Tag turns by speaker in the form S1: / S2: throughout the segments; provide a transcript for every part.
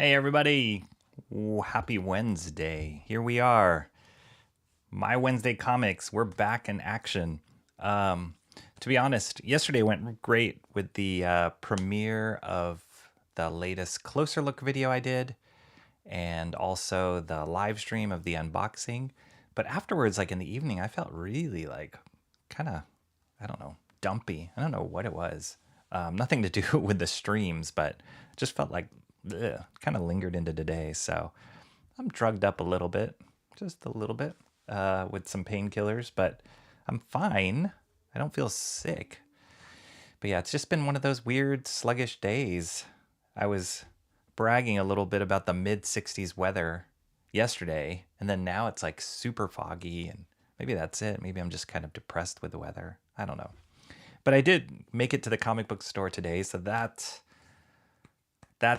S1: Hey everybody, happy Wednesday. Here we are. My Wednesday Comics, we're back in action. To be honest, yesterday went great with the premiere of the latest Closer Look video I did, and also the live stream of the unboxing. But afterwards, like in the evening, I felt really kind of, I don't know, dumpy. I don't know what it was. Nothing to do with the streams, but just felt like kind of lingered into today. So I'm drugged up a little bit, just a little bit, with some painkillers, but I'm fine. I don't feel sick. But yeah, it's just been one of those weird, sluggish days. I was bragging a little bit about the mid 60s weather yesterday, and then now it's like super foggy, and maybe that's it. Maybe I'm just kind of depressed with the weather. I don't know. But I did make it to the comic book store today, so that's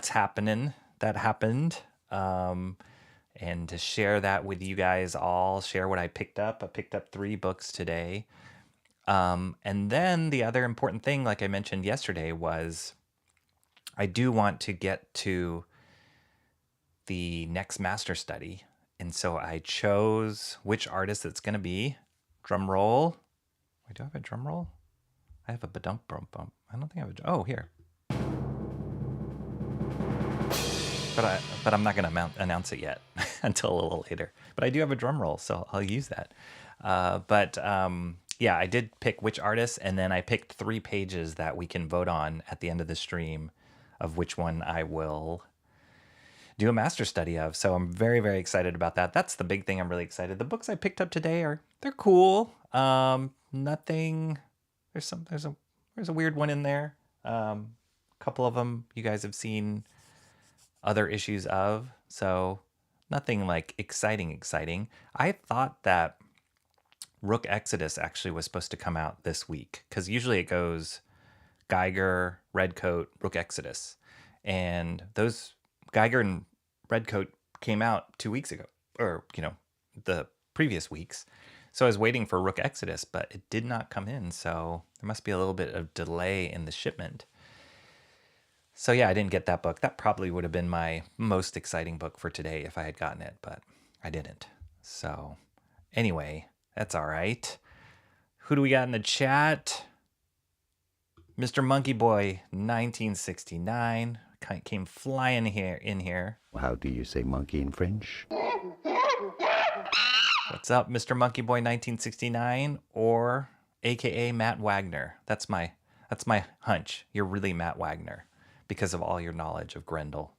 S1: happening. That happened. And to share that with you guys all, share what I picked up. I picked up 3 books today. And then the other important thing, like I mentioned yesterday, was I do want to get to the next master study. And so I chose which artist it's going to be. Drum roll. Wait, do I have a drum roll? I have a ba-dump bump bump. I don't think I have a... Oh, here. But I'm not going to announce it yet until a little later. But I do have a drum roll, so I'll use that. Yeah, I did pick which artist, and then I picked 3 pages that we can vote on at the end of the stream of which one I will do a master study of. So I'm very, very excited about that. That's the big thing. I'm really excited. The books I picked up today they're cool. Nothing. There's a weird one in there. A couple of them you guys have seen other issues of, so nothing like exciting. I thought that Rook Exodus actually was supposed to come out this week, because usually it goes Geiger, Redcoat, Rook Exodus, and those Geiger and Redcoat came out 2 weeks ago, or the previous weeks. So I was waiting for Rook Exodus, but it did not come in, so there must be a little bit of delay in the shipment. So yeah, I didn't get that book. That probably would have been my most exciting book for today if I had gotten it, but I didn't. So anyway, that's all right. Who do we got in the chat? Mr. Monkey Boy, 1969, came flying in here.
S2: How do you say monkey in French?
S1: What's up, Mr. Monkey Boy, 1969, or AKA Matt Wagner? That's my hunch. You're really Matt Wagner, because of all your knowledge of Grendel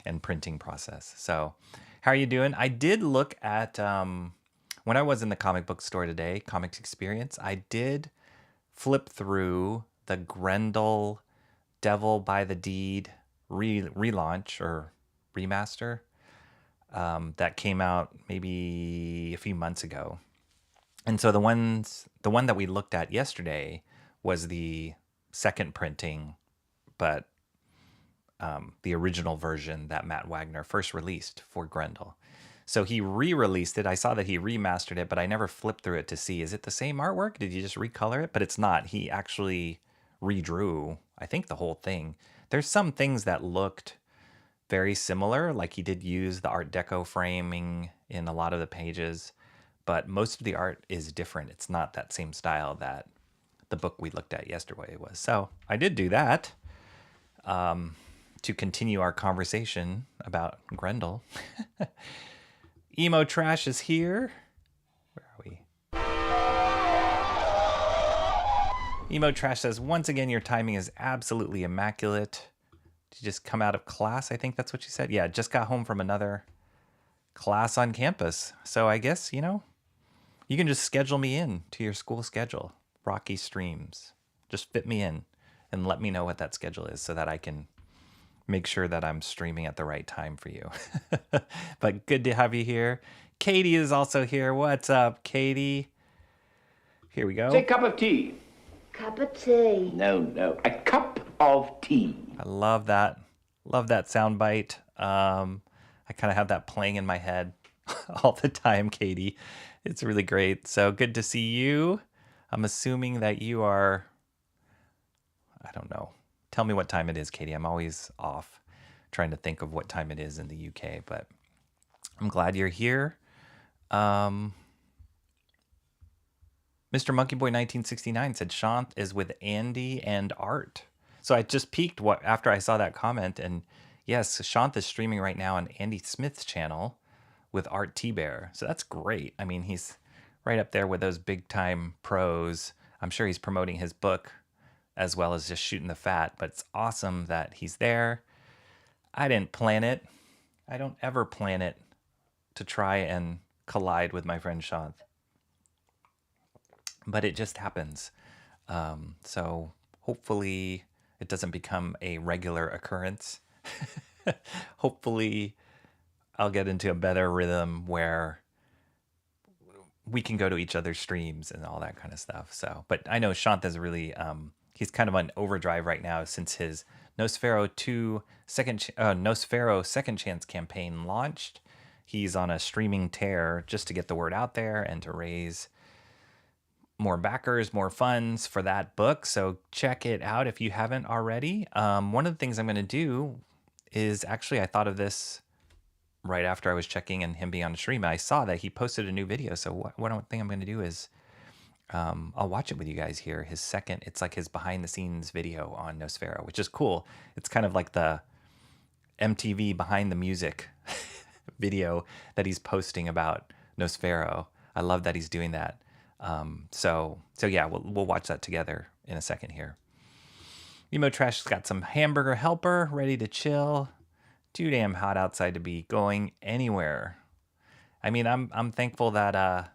S1: and printing process. So how are you doing? I did look at, when I was in the comic book store today, Comics Experience, I did flip through the Grendel Devil by the Deed relaunch or remaster that came out maybe a few months ago. And so the one that we looked at yesterday was the second printing, but the original version that Matt Wagner first released for Grendel. So he re-released it. I saw that he remastered it, but I never flipped through it to see, is it the same artwork? Did you just recolor it? But it's not. He actually redrew, I think, the whole thing. There's some things that looked very similar, like he did use the Art Deco framing in a lot of the pages, but most of the art is different. It's not that same style that the book we looked at yesterday was. So I did do that. To continue our conversation about Grendel. Emo Trash is here. Where are we? Emo Trash says, once again, your timing is absolutely immaculate. Did you just come out of class? I think that's what she said. Yeah, just got home from another class on campus. So I guess, you can just schedule me in to your school schedule. Rocky Streams. Just fit me in and let me know what that schedule is so that I can make sure that I'm streaming at the right time for you. But good to have you here. Katie is also here. What's up, Katie? Here we go.
S3: Say cup of tea.
S4: Cup of tea.
S3: No. A cup of tea.
S1: I love that. Love that soundbite. I kind of have that playing in my head all the time, Katie. It's really great. So good to see you. I'm assuming that you are, I don't know. Tell me what time it is, Katie. I'm always off trying to think of what time it is in the UK, but I'm glad you're here. Mr. Monkey Boy 1969 said Shant is with Andy and Art. So I just peeked after I saw that comment, and yes, Shant is streaming right now on Andy Smith's channel with Art T-Bear. So that's great. I mean, he's right up there with those big time pros. I'm sure he's promoting his book as well as just shooting the fat, but it's awesome that he's there. I didn't plan it. I don't ever plan it to try and collide with my friend Shant, but it just happens. So hopefully it doesn't become a regular occurrence. Hopefully I'll get into a better rhythm where we can go to each other's streams and all that kind of stuff. So, but I know Shant is really, he's kind of on overdrive right now since his Nosfero Second Chance campaign launched. He's on a streaming tear just to get the word out there and to raise more backers, more funds for that book. So check it out if you haven't already. One of the things I'm going to do is actually, I thought of this right after I was checking and him being on the stream. I saw that he posted a new video. So one thing I'm going to do is I'll watch it with you guys here. It's like his behind the scenes video on Nosfero, which is cool. It's kind of like the MTV behind the music video that he's posting about Nosfero. I love that he's doing that. So yeah, we'll watch that together in a second here. Emo Trash's got some hamburger helper ready to chill. Too damn hot outside to be going anywhere. I mean, I'm thankful that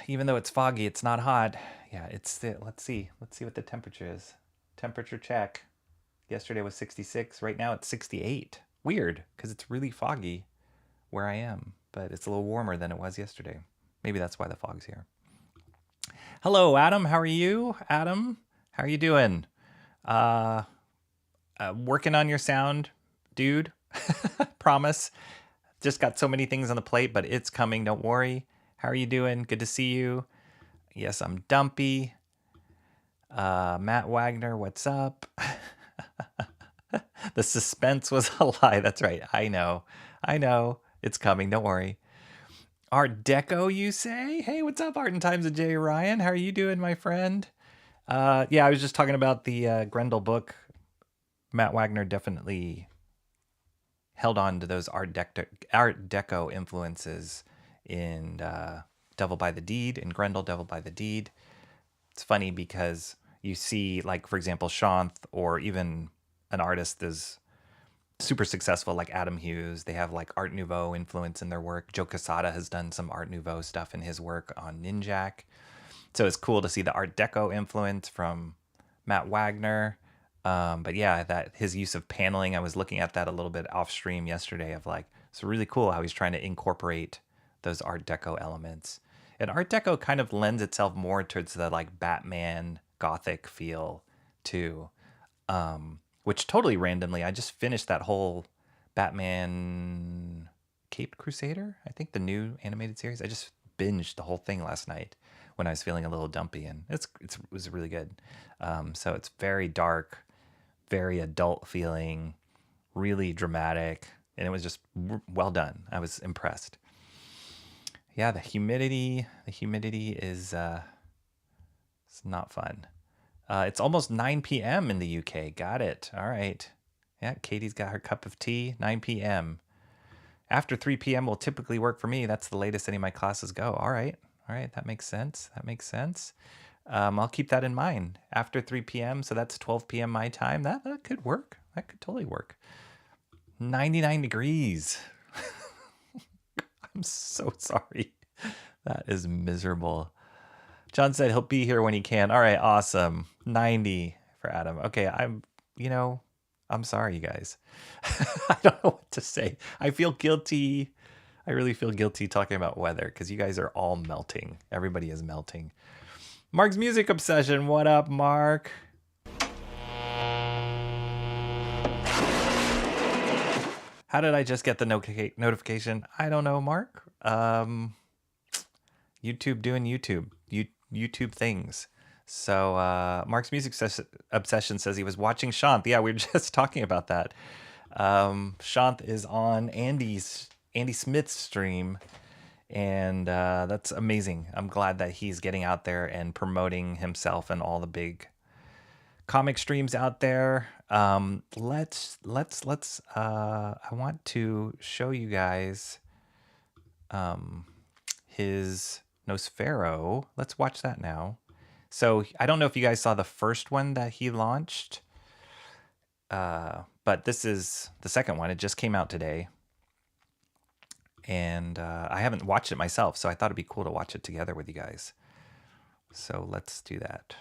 S1: even though it's foggy, it's not hot. Yeah, let's see what the temperature is. Temperature check. Yesterday was 66. Right now it's 68. Weird, because it's really foggy where I am, but it's a little warmer than it was yesterday. Maybe that's why the fog's here. Hello, Adam. How are you? Adam, how are you doing? Working on your sound, dude. Promise. Just got so many things on the plate, but it's coming. Don't worry. How are you doing? Good to see you. Yes, I'm Dumpy. Matt Wagner, what's up? The suspense was a lie. That's right. I know. It's coming. Don't worry. Art Deco, you say? Hey, what's up, Art and Times of J. Ryan? How are you doing, my friend? Yeah, I was just talking about the Grendel book. Matt Wagner definitely held on to those Art Deco influences in Devil by the Deed, in Grendel, Devil by the Deed. It's funny because you see, like, for example, Shant, or even an artist is super successful like Adam Hughes. They have like Art Nouveau influence in their work. Joe Quesada has done some Art Nouveau stuff in his work on Ninjak. So it's cool to see the Art Deco influence from Matt Wagner. But yeah, that his use of paneling, I was looking at that a little bit off stream yesterday of like, it's really cool how he's trying to incorporate those Art Deco elements. And Art Deco kind of lends itself more towards the like Batman Gothic feel too. Which totally randomly, I just finished that whole Batman Caped Crusader, I think the new animated series. I just binged the whole thing last night when I was feeling a little dumpy, and it was really good. So it's very dark, very adult feeling, really dramatic, and it was just well done. I was impressed. Yeah, the humidity is it's not fun. It's almost 9 p.m. in the UK. Got it. All right. Yeah, Katie's got her cup of tea. 9 p.m. After 3 p.m. will typically work for me. That's the latest any of my classes go. All right. That makes sense. I'll keep that in mind. After 3 p.m., so that's 12 p.m. my time. That could work. That could totally work. 99 degrees. I'm so sorry. That is miserable. John said he'll be here when he can. All right, awesome. 90 for Adam. Okay, I'm sorry, you guys. I don't know what to say. I feel guilty. I really feel guilty talking about weather because you guys are all melting. Everybody is melting. Mark's Music Obsession. What up, Mark? How did I just get the notification? I don't know, Mark. YouTube doing YouTube things. So Mark's Obsession says he was watching Shanth. Yeah, we were just talking about that. Shanth is on Andy Smith's stream, and that's amazing. I'm glad that he's getting out there and promoting himself and all the big comic streams out there. Let's I want to show you guys his Nosfero. Let's watch that now. So I don't know if you guys saw the first one that he launched, but this is the second one. It just came out today, and I haven't watched it myself, so I thought it'd be cool to watch it together with you guys. So let's do that.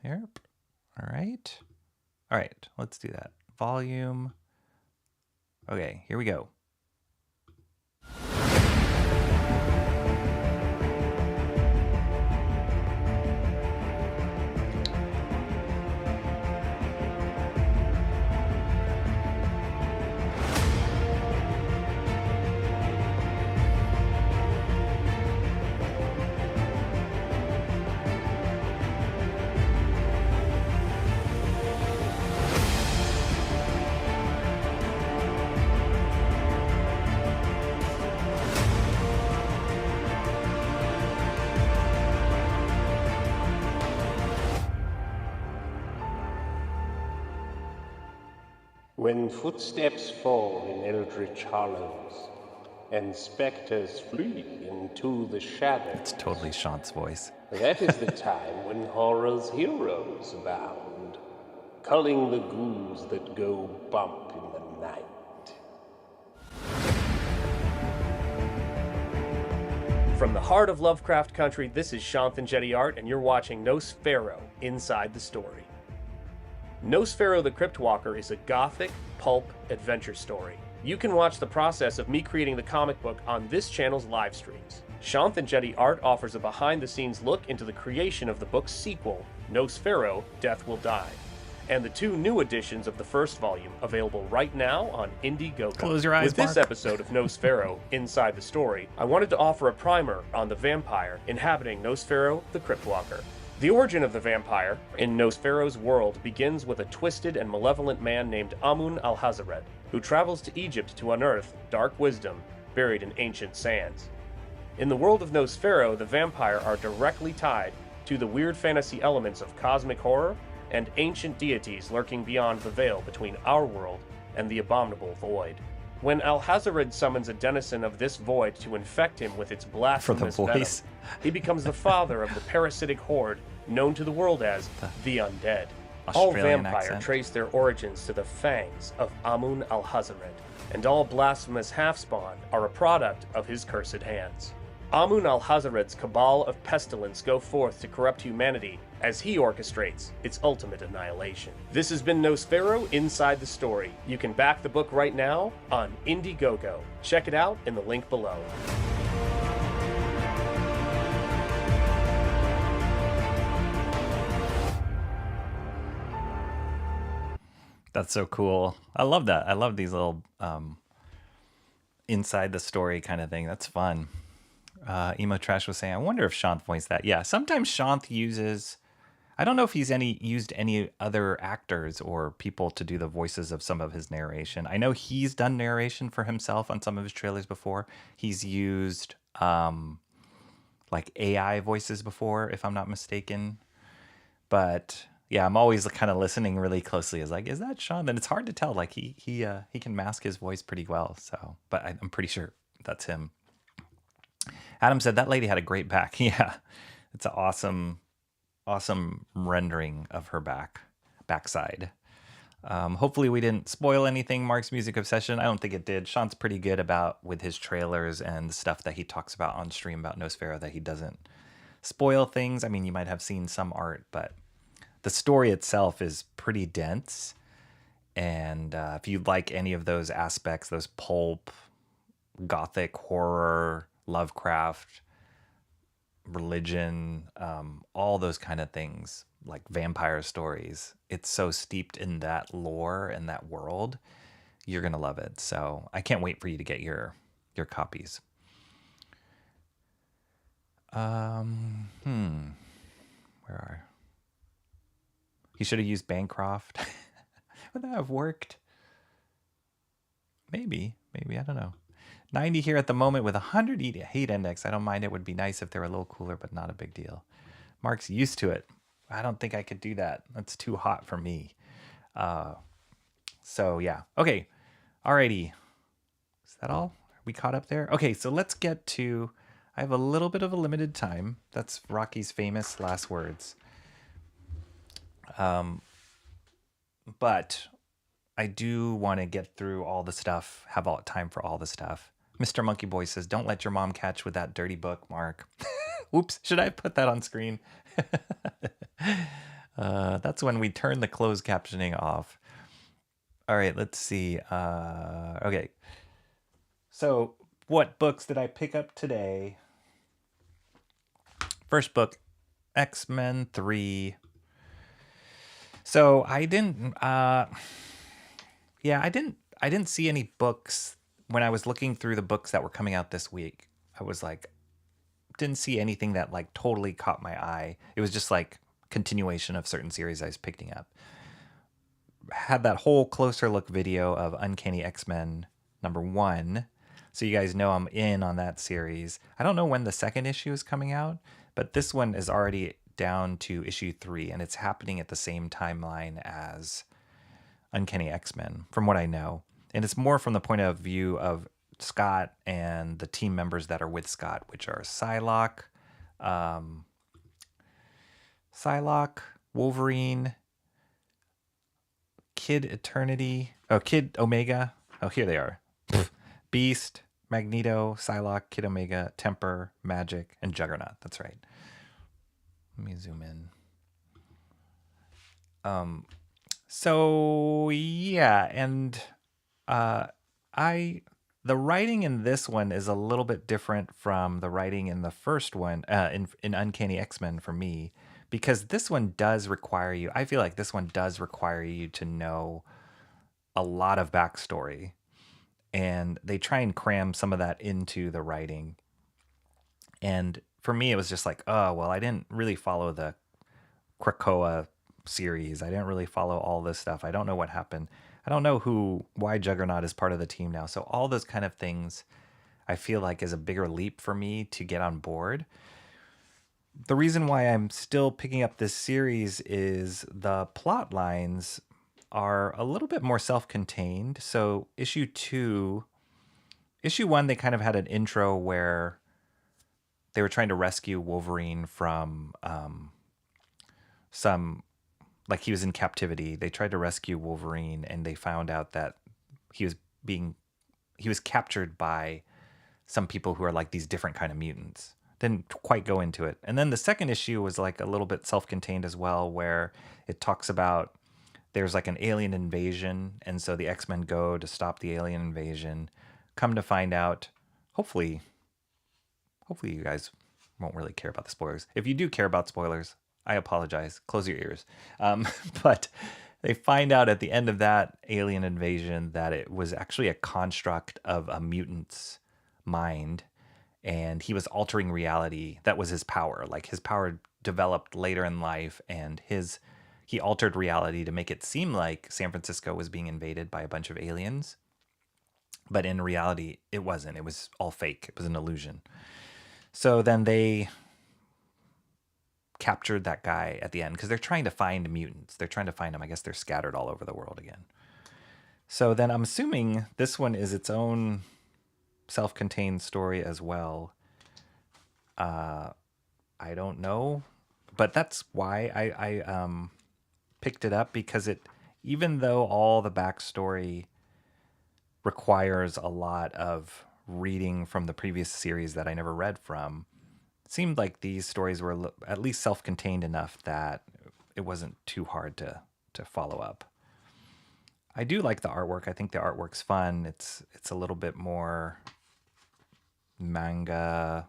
S1: Here. All right, let's do that. Volume. Okay, here we go.
S5: When footsteps fall in eldritch hollows, and specters flee into the shadows,
S1: It's totally Shanth's voice.
S5: that is the time when horror's heroes abound, culling the ghouls that go bump in the night.
S6: From the heart of Lovecraft country, this is Shanth and Jetty Art, and you're watching Nosfero Inside the Story. Nosfero the Cryptwalker is a gothic, pulp adventure story. You can watch the process of me creating the comic book on this channel's live streams. Shanth and Jetty Art offers a behind-the-scenes look into the creation of the book's sequel, Nosfero, Death Will Die, and the 2 new editions of the first volume, available right now on Indiegogo.
S1: Close your eyes,
S6: With this
S1: Mark.
S6: episode of Nosfero, Inside the Story, I wanted to offer a primer on the vampire inhabiting Nosfero the Cryptwalker. The origin of the vampire in Nosfero's world begins with a twisted and malevolent man named Amun al-Hazared, who travels to Egypt to unearth dark wisdom buried in ancient sands. In the world of Nosfero, the vampire are directly tied to the weird fantasy elements of cosmic horror and ancient deities lurking beyond the veil between our world and the abominable void. When Al-Hazared summons a denizen of this void to infect him with its blasphemous venom,
S1: voice.
S6: he becomes the father of the parasitic horde known to the world as the Undead. All
S1: Australian
S6: vampire
S1: accent.
S6: trace their origins to the fangs of Amun al-Hazared, and all blasphemous half-spawn are a product of his cursed hands. Amun al-Hazared's cabal of pestilence go forth to corrupt humanity as he orchestrates its ultimate annihilation. This has been Nosfero Inside the Story. You can back the book right now on Indiegogo. Check it out in the link below.
S1: That's so cool. I love that. I love these little inside the story kind of thing. That's fun. Emo Trash was saying, I wonder if Shanth voiced that. Yeah, sometimes Shanth uses, I don't know if he's used any other actors or people to do the voices of some of his narration. I know he's done narration for himself on some of his trailers before. He's used like AI voices before, if I'm not mistaken. But yeah, I'm always kind of listening really closely. Is like, is that Shanth? And it's hard to tell. Like he can mask his voice pretty well. So, but I'm pretty sure that's him. Adam said that lady had a great back. Yeah, it's an awesome rendering of her backside. Hopefully we didn't spoil anything. Mark's Music Obsession, I don't think it did. Sean's pretty good about with his trailers and the stuff that he talks about on stream about Nosfero, that he doesn't spoil things. I mean, you might have seen some art, but the story itself is pretty dense. And if you like any of those aspects, those pulp, gothic, horror, Lovecraft, religion, all those kind of things, like vampire stories, it's so steeped in that lore and that world, you're gonna love it. So I can't wait for you to get your copies. Where are? He should have used Bancroft. Would that have worked? Maybe, I don't know. 90 here at the moment with 100 heat index. I don't mind. It would be nice if they were a little cooler, but not a big deal. Mark's used to it. I don't think I could do that. That's too hot for me. So yeah. Okay. Alrighty. Is that all? Are we caught up there? Okay, so let's get to... I have a little bit of a limited time. That's Rocky's famous last words. But I do want to get through all the stuff, have all time for all the stuff. Mr. Monkey Boy says, don't let your mom catch with that dirty book, Mark. Oops, should I put that on screen? That's when we turn the closed captioning off. All right, let's see. Okay. So what books did I pick up today? First book, X-Men 3. So I didn't see any books when I was looking through the books that were coming out this week. I was like, didn't see anything that like totally caught my eye. It was just like continuation of certain series I was picking up. Had that whole closer look video of Uncanny X-Men #1. So you guys know I'm in on that series. I don't know when the second issue is coming out, but this one is already down to issue 3, and it's happening at the same timeline as Uncanny X-Men, from what I know. And it's more from the point of view of Scott and the team members that are with Scott, which are Psylocke, Wolverine, Kid Omega. Oh, here they are. Beast, Magneto, Psylocke, Kid Omega, Temper, Magic, and Juggernaut. That's right. Let me zoom in. So yeah, and the writing in this one is a little bit different from the writing in the first one, in Uncanny X-Men for me, because this one does require you. I feel like this one does require you to know a lot of backstory, and they try and cram some of that into the writing. And for me, it was just like, oh, well, I didn't really follow the Krakoa series. I didn't really follow all this stuff. I don't know what happened. I don't know why Juggernaut is part of the team now. So all those kind of things I feel like is a bigger leap for me to get on board. The reason why I'm still picking up this series is the plot lines are a little bit more self-contained. So issue 1, they kind of had an intro where they were trying to rescue Wolverine from like he was in captivity. They tried to rescue Wolverine, and they found out that he was captured by some people who are like these different kind of mutants. Didn't quite go into it. And then the second issue was like a little bit self-contained as well, where it talks about there's like an alien invasion, and so the X-Men go to stop the alien invasion. Come to find out, hopefully you guys won't really care about the spoilers. If you do care about spoilers, I apologize. Close your ears. But they find out at the end of that alien invasion that it was actually a construct of a mutant's mind, and he was altering reality. That was his power. Like his power developed later in life, and he altered reality to make it seem like San Francisco was being invaded by a bunch of aliens. But in reality, it wasn't. It was all fake. It was an illusion. So then they captured that guy at the end because they're trying to find mutants. They're trying to find them. I guess they're scattered all over the world again. So then I'm assuming this one is its own self-contained story as well. I don't know, but that's why I picked it up, because even though all the backstory requires a lot of reading from the previous series that I never read from, it seemed like these stories were at least self-contained enough that it wasn't too hard to follow up. I do like the artwork. I think the artwork's fun. It's a little bit more manga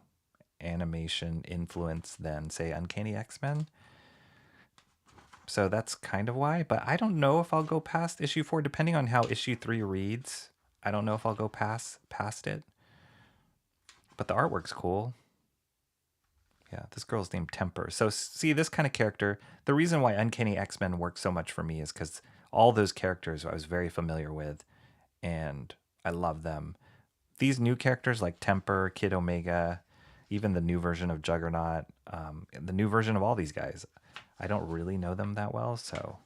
S1: animation influence than, say, Uncanny X-Men. So that's kind of why. But I don't know if I'll go past issue 4, depending on how issue 3 reads. I don't know if I'll go past it. But the artwork's cool. Yeah, this girl's named Temper. So see, this kind of character, the reason why Uncanny X-Men works so much for me is because all those characters I was very familiar with, and I love them. These new characters like Temper, Kid Omega, even the new version of Juggernaut, the new version of all these guys, I don't really know them that well, so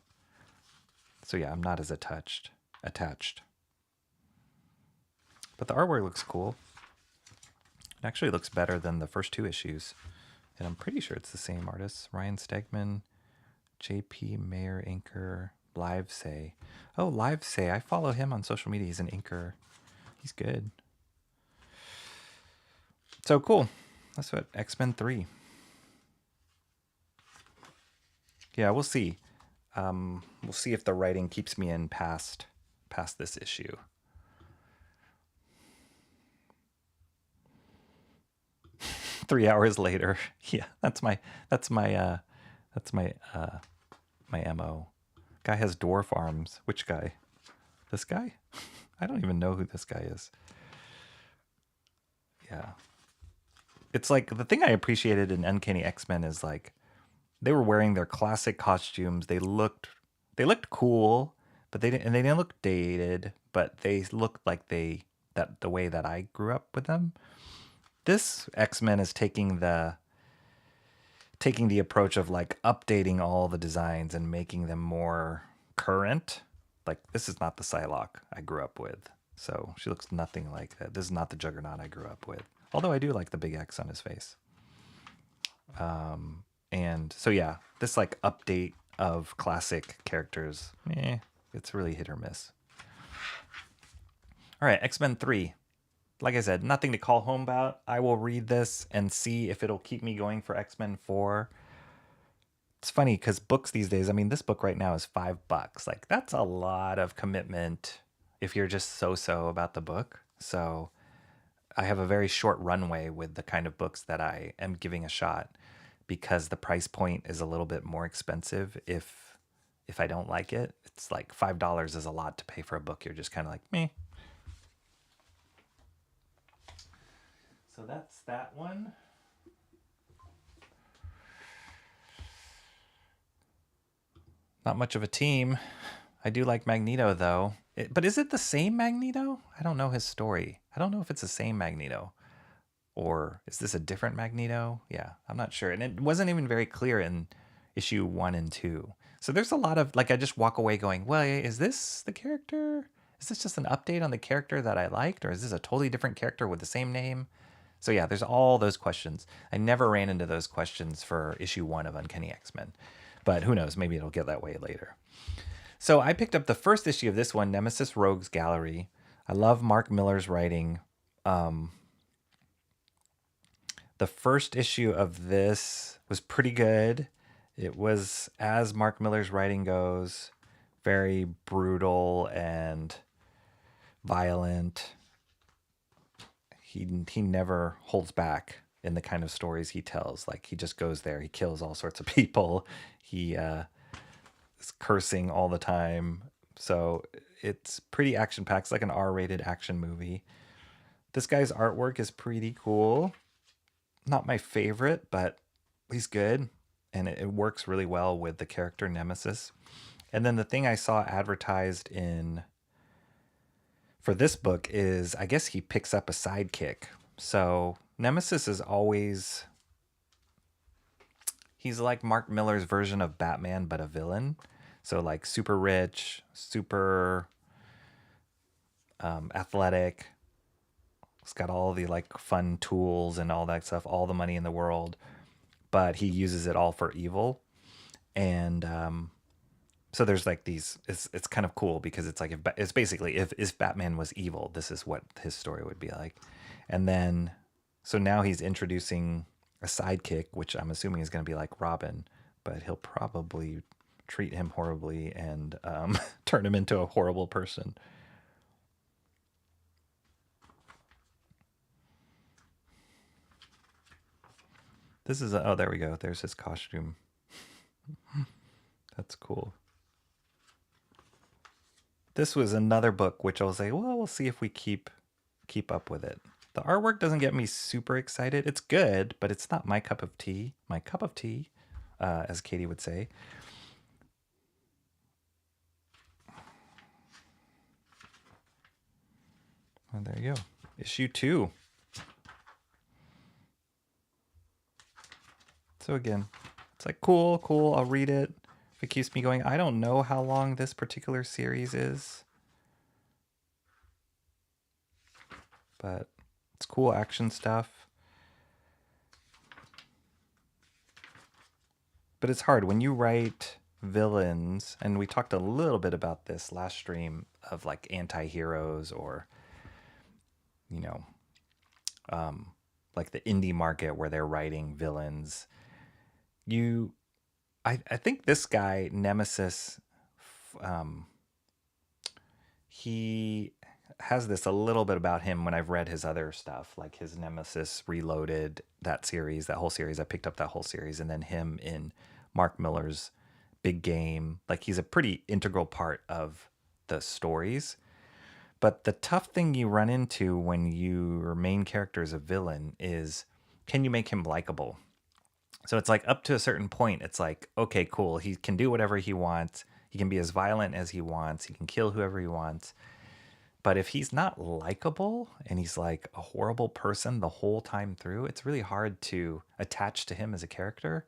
S1: yeah, I'm not as attached. But the artwork looks cool. It actually looks better than the first 2 issues. And I'm pretty sure it's the same artists. Ryan Stegman, JP Mayer inker, Livesay. Oh, Livesay. I follow him on social media. He's an inker. He's good. So cool. That's what X-Men 3. Yeah, we'll see. We'll see if the writing keeps me in past this issue. Three hours later. Yeah, that's my MO. Guy has dwarf arms. Which guy? This guy? I don't even know who this guy is. Yeah. It's like the thing I appreciated in Uncanny X-Men is like they were wearing their classic costumes. They looked cool, but they didn't look dated, but they looked like the way that I grew up with them. This X-Men is taking the approach of like updating all the designs and making them more current. Like this is not the Psylocke I grew up with. So she looks nothing like that. This is not the Juggernaut I grew up with. Although I do like the big X on his face. And so yeah, this like update of classic characters, it's really hit or miss. All right, X-Men 3. Like I said, nothing to call home about. I will read this and see if it'll keep me going for X-Men 4. It's funny because books these days, I mean, this book right now is $5. Like, that's a lot of commitment if you're just so-so about the book. So I have a very short runway with the kind of books that I am giving a shot because the price point is a little bit more expensive if I don't like it. It's like $5 is a lot to pay for a book. You're just kind of like, meh. So that's that one. Not much of a team. I do like Magneto, though. But is it the same Magneto? I don't know his story. I don't know if it's the same Magneto. Or is this a different Magneto? Yeah, I'm not sure. And it wasn't even very clear in issue 1 and 2. So there's a lot of, like, I just walk away going, well, is this the character? Is this just an update on the character that I liked? Or is this a totally different character with the same name? So yeah, there's all those questions. I never ran into those questions for issue 1 of Uncanny X-Men. But who knows, maybe it'll get that way later. So I picked up the first issue of this one, Nemesis Rogues Gallery. I love Mark Millar's writing. The first issue of this was pretty good. It was, as Mark Millar's writing goes, very brutal and violent. He never holds back in the kind of stories he tells. Like, he just goes there. He kills all sorts of people. He is cursing all the time. So it's pretty action-packed. It's like an R-rated action movie. This guy's artwork is pretty cool. Not my favorite, but he's good. And it works really well with the character Nemesis. And then the thing I saw advertised for this book is, I guess he picks up a sidekick. So Nemesis is always, he's like Mark Millar's version of Batman, but a villain. So like super rich, super athletic. He's got all the like fun tools and all that stuff, all the money in the world, but he uses it all for evil. And so there's like these, it's kind of cool because it's like, it's basically if Batman was evil, this is what his story would be like. And then, so now he's introducing a sidekick, which I'm assuming is going to be like Robin, but he'll probably treat him horribly and turn him into a horrible person. This is, oh, there we go. There's his costume. That's cool. This was another book which I'll say, well, we'll see if we keep up with it. The artwork doesn't get me super excited. It's good, but it's not my cup of tea. My cup of tea, as Katie would say. And there you go. Issue 2. So again, it's like, cool. I'll read it. If it keeps me going. I don't know how long this particular series is. But it's cool action stuff. But it's hard when you write villains, and we talked a little bit about this last stream of like anti-heroes or, you know, like the indie market where they're writing villains. I think this guy, Nemesis, he has this a little bit about him when I've read his other stuff, like his Nemesis Reloaded, that whole series. I picked up that whole series, and then him in Mark Miller's Big Game. Like, he's a pretty integral part of the stories. But the tough thing you run into when your main character is a villain is, can you make him likable? So it's like up to a certain point, it's like, okay, cool. He can do whatever he wants. He can be as violent as he wants. He can kill whoever he wants. But if he's not likable and he's like a horrible person the whole time through, it's really hard to attach to him as a character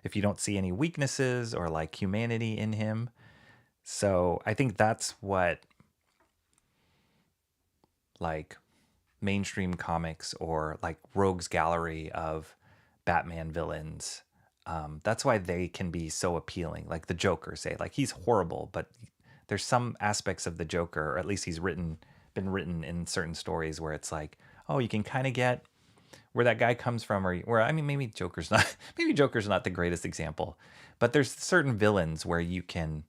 S1: if you don't see any weaknesses or like humanity in him. So I think that's what like mainstream comics or like Rogue's Gallery of Batman villains, that's why they can be so appealing. Like the Joker, say, like he's horrible, but there's some aspects of the Joker, or at least he's been written in certain stories where it's like, oh, you can kind of get where that guy comes from, or where, I mean, maybe Joker's not the greatest example, but there's certain villains where you can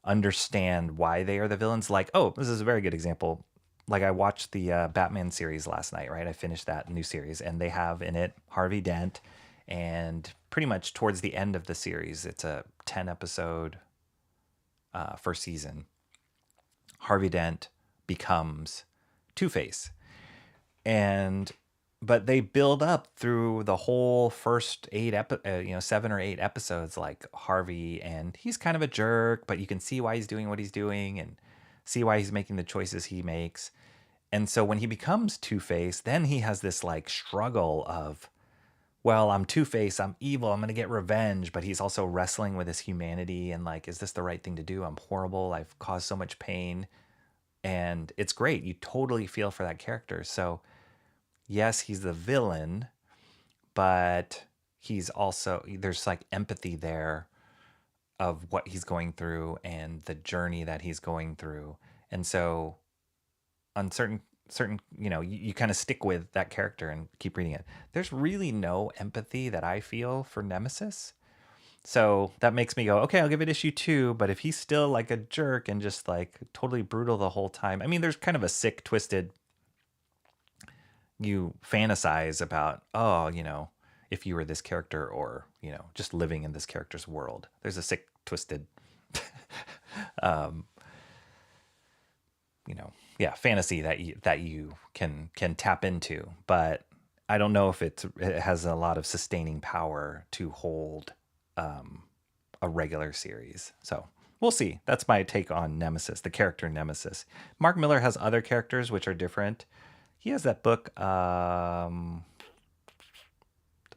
S1: understand why they are the villains. Like, oh, this is a very good example. Like, I watched the Batman series last night, right? I finished that new series, and they have in it Harvey Dent, and pretty much towards the end of the series, it's a 10 episode first season. Harvey Dent becomes Two-Face, but they build up through the whole first 7 or 8 episodes, like Harvey, and he's kind of a jerk, but you can see why he's doing what he's doing and see why he's making the choices he makes. And so when he becomes Two-Face, then he has this like struggle of, well, I'm Two-Face, I'm evil, I'm going to get revenge, but he's also wrestling with his humanity and like, is this the right thing to do? I'm horrible. I've caused so much pain. And it's great. You totally feel for that character. So yes, he's the villain, but he's also, there's like empathy there of what he's going through and the journey that he's going through. And so on certain, you kind of stick with that character and keep reading it. There's really no empathy that I feel for Nemesis. So that makes me go, okay, I'll give it issue 2. But if he's still like a jerk and just like totally brutal the whole time, I mean, there's kind of a sick, twisted, you fantasize about, oh, if you were this character, or, just living in this character's world. There's a sick, twisted, fantasy that you can tap into. But I don't know if it has a lot of sustaining power to hold a regular series. So we'll see. That's my take on Nemesis, the character Nemesis. Mark Miller has other characters which are different. He has that book, the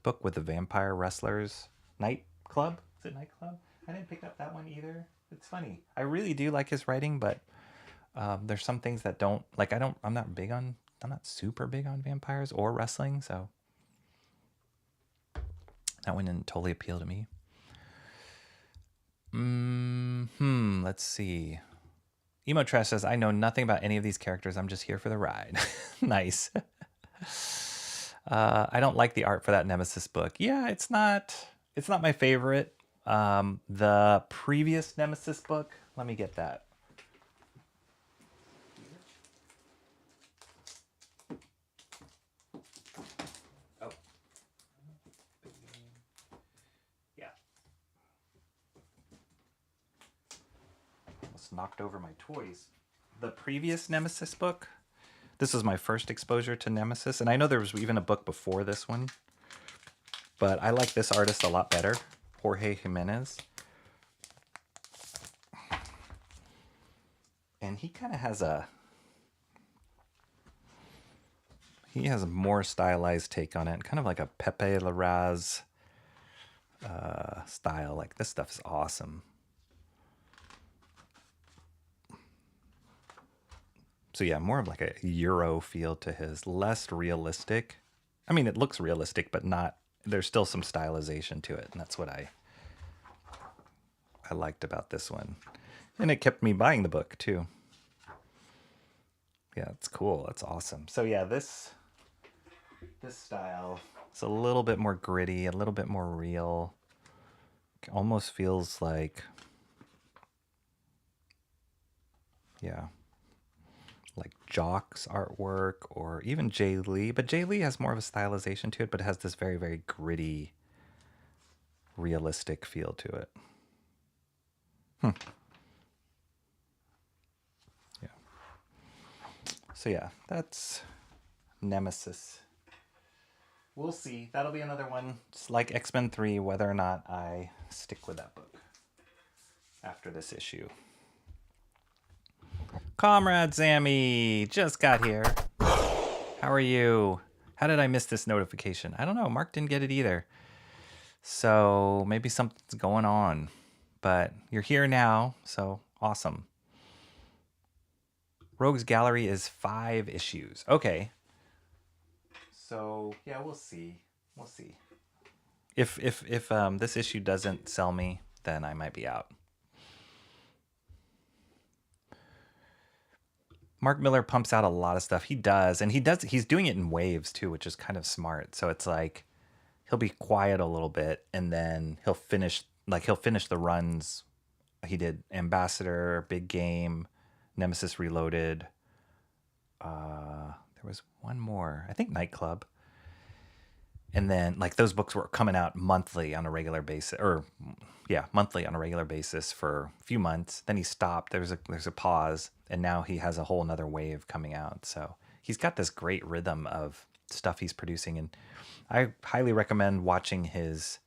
S1: book with the vampire wrestlers, Night Club. Is it Night Club? I didn't pick up that one either. It's funny. I really do like his writing, but there's some things that don't, like, I'm not super big on vampires or wrestling, so that one didn't totally appeal to me. Let's see. Emo Trash says, I know nothing about any of these characters. I'm just here for the ride. Nice. I don't like the art for that Nemesis book. Yeah, it's not my favorite. The previous Nemesis book, let me get that. Oh. Yeah. Almost knocked over my toys. The previous Nemesis book, This was my first exposure to Nemesis, and I know there was even a book before this one, but I like this artist a lot better, Jorge Jimenez. And he kind of has a more stylized take on it, kind of like a Pepe Larraz style. Like, this stuff is awesome. So yeah, more of like a Euro feel to his, less realistic. I mean, it looks realistic, but not. There's still some stylization to it, and that's what I liked about this one. And it kept me buying the book too. Yeah, it's cool. That's awesome. So yeah, this style, it's a little bit more gritty, a little bit more real. It almost feels like, yeah, like Jock's artwork or even Jay Lee. But Jay Lee has more of a stylization to it, but it has this very, very gritty, realistic feel to it. Yeah. So yeah, that's Nemesis. We'll see. That'll be another one. It's like X-Men 3, whether or not I stick with that book after this issue. Comrade Sammy just got here. How are you? How did I miss this notification? I don't know. Mark didn't get it either. So maybe something's going on. But you're here now, so awesome. Rogues Gallery is 5 issues. Okay. So yeah, we'll see. We'll see. If this issue doesn't sell me, then I might be out. Mark Miller pumps out a lot of stuff. He does, and he's doing it in waves too, which is kind of smart. So it's like he'll be quiet a little bit, and then he'll finish the runs. He did Ambassador, Big Game, Nemesis Reloaded. There was one more, I think Nightclub. And then like those books were coming out monthly on a regular basis, monthly on a regular basis for a few months. Then he stopped. There's a pause, and now he has a whole nother wave coming out. So he's got this great rhythm of stuff he's producing, and I highly recommend watching his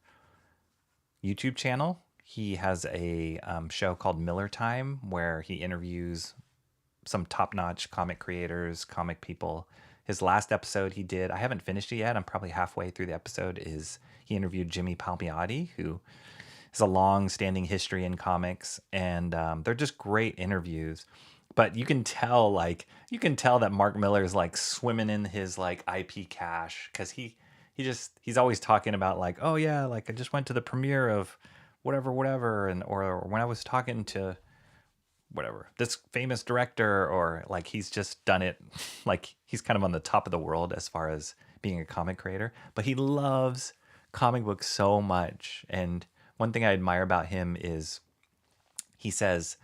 S1: YouTube channel. He has a show called Miller Time where he interviews some top-notch comic creators, comic people. His last episode he did, I haven't finished it yet, I'm probably halfway through the episode, is he interviewed Jimmy Palmiotti, who has a long-standing history in comics, and they're just great interviews. But you can tell that Mark Miller is like swimming in his like IP cache, because he's always talking about like, oh yeah, like I just went to the premiere of whatever, and or when I was talking to whatever, this famous director, or like he's just done it. Like he's kind of on the top of the world as far as being a comic creator, but he loves comic books so much. And one thing I admire about him is he says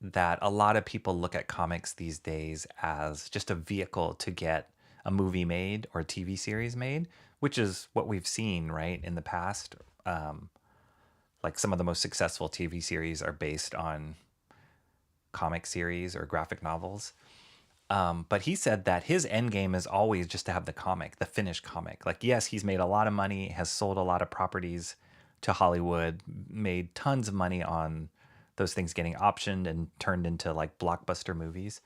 S1: that a lot of people look at comics these days as just a vehicle to get a movie made or a TV series made, which is what we've seen, right, in the past. Like some of the most successful TV series are based on comic series or graphic novels. But he said that his end game is always just to have the finished comic. Like, yes, he's made a lot of money, has sold a lot of properties to Hollywood, made tons of money on those things getting optioned and turned into like blockbuster movies.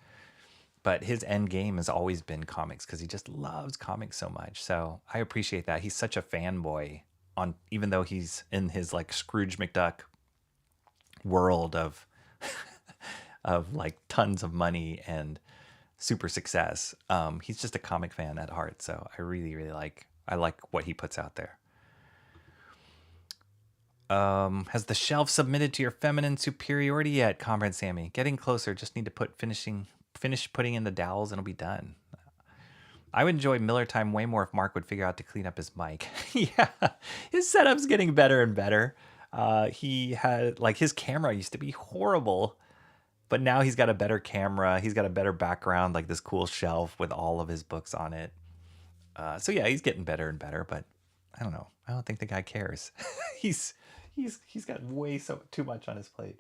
S1: But his end game has always been comics because he just loves comics so much. So I appreciate that. He's such a fanboy even though he's in his like Scrooge McDuck world of like tons of money and super success. He's just a comic fan at heart. So I really, really like what he puts out there. Has the shelf submitted to your feminine superiority yet, Comrade Sammy? Getting closer. Just need to finish putting in the dowels and it'll be done. I would enjoy Miller Time way more if Mark would figure out to clean up his mic. Yeah, his setup's getting better and better. He had like his camera used to be horrible, but now he's got a better camera. He's got a better background, like this cool shelf with all of his books on it. So yeah, he's getting better and better, but I don't know. I don't think the guy cares. He's got too much on his plate.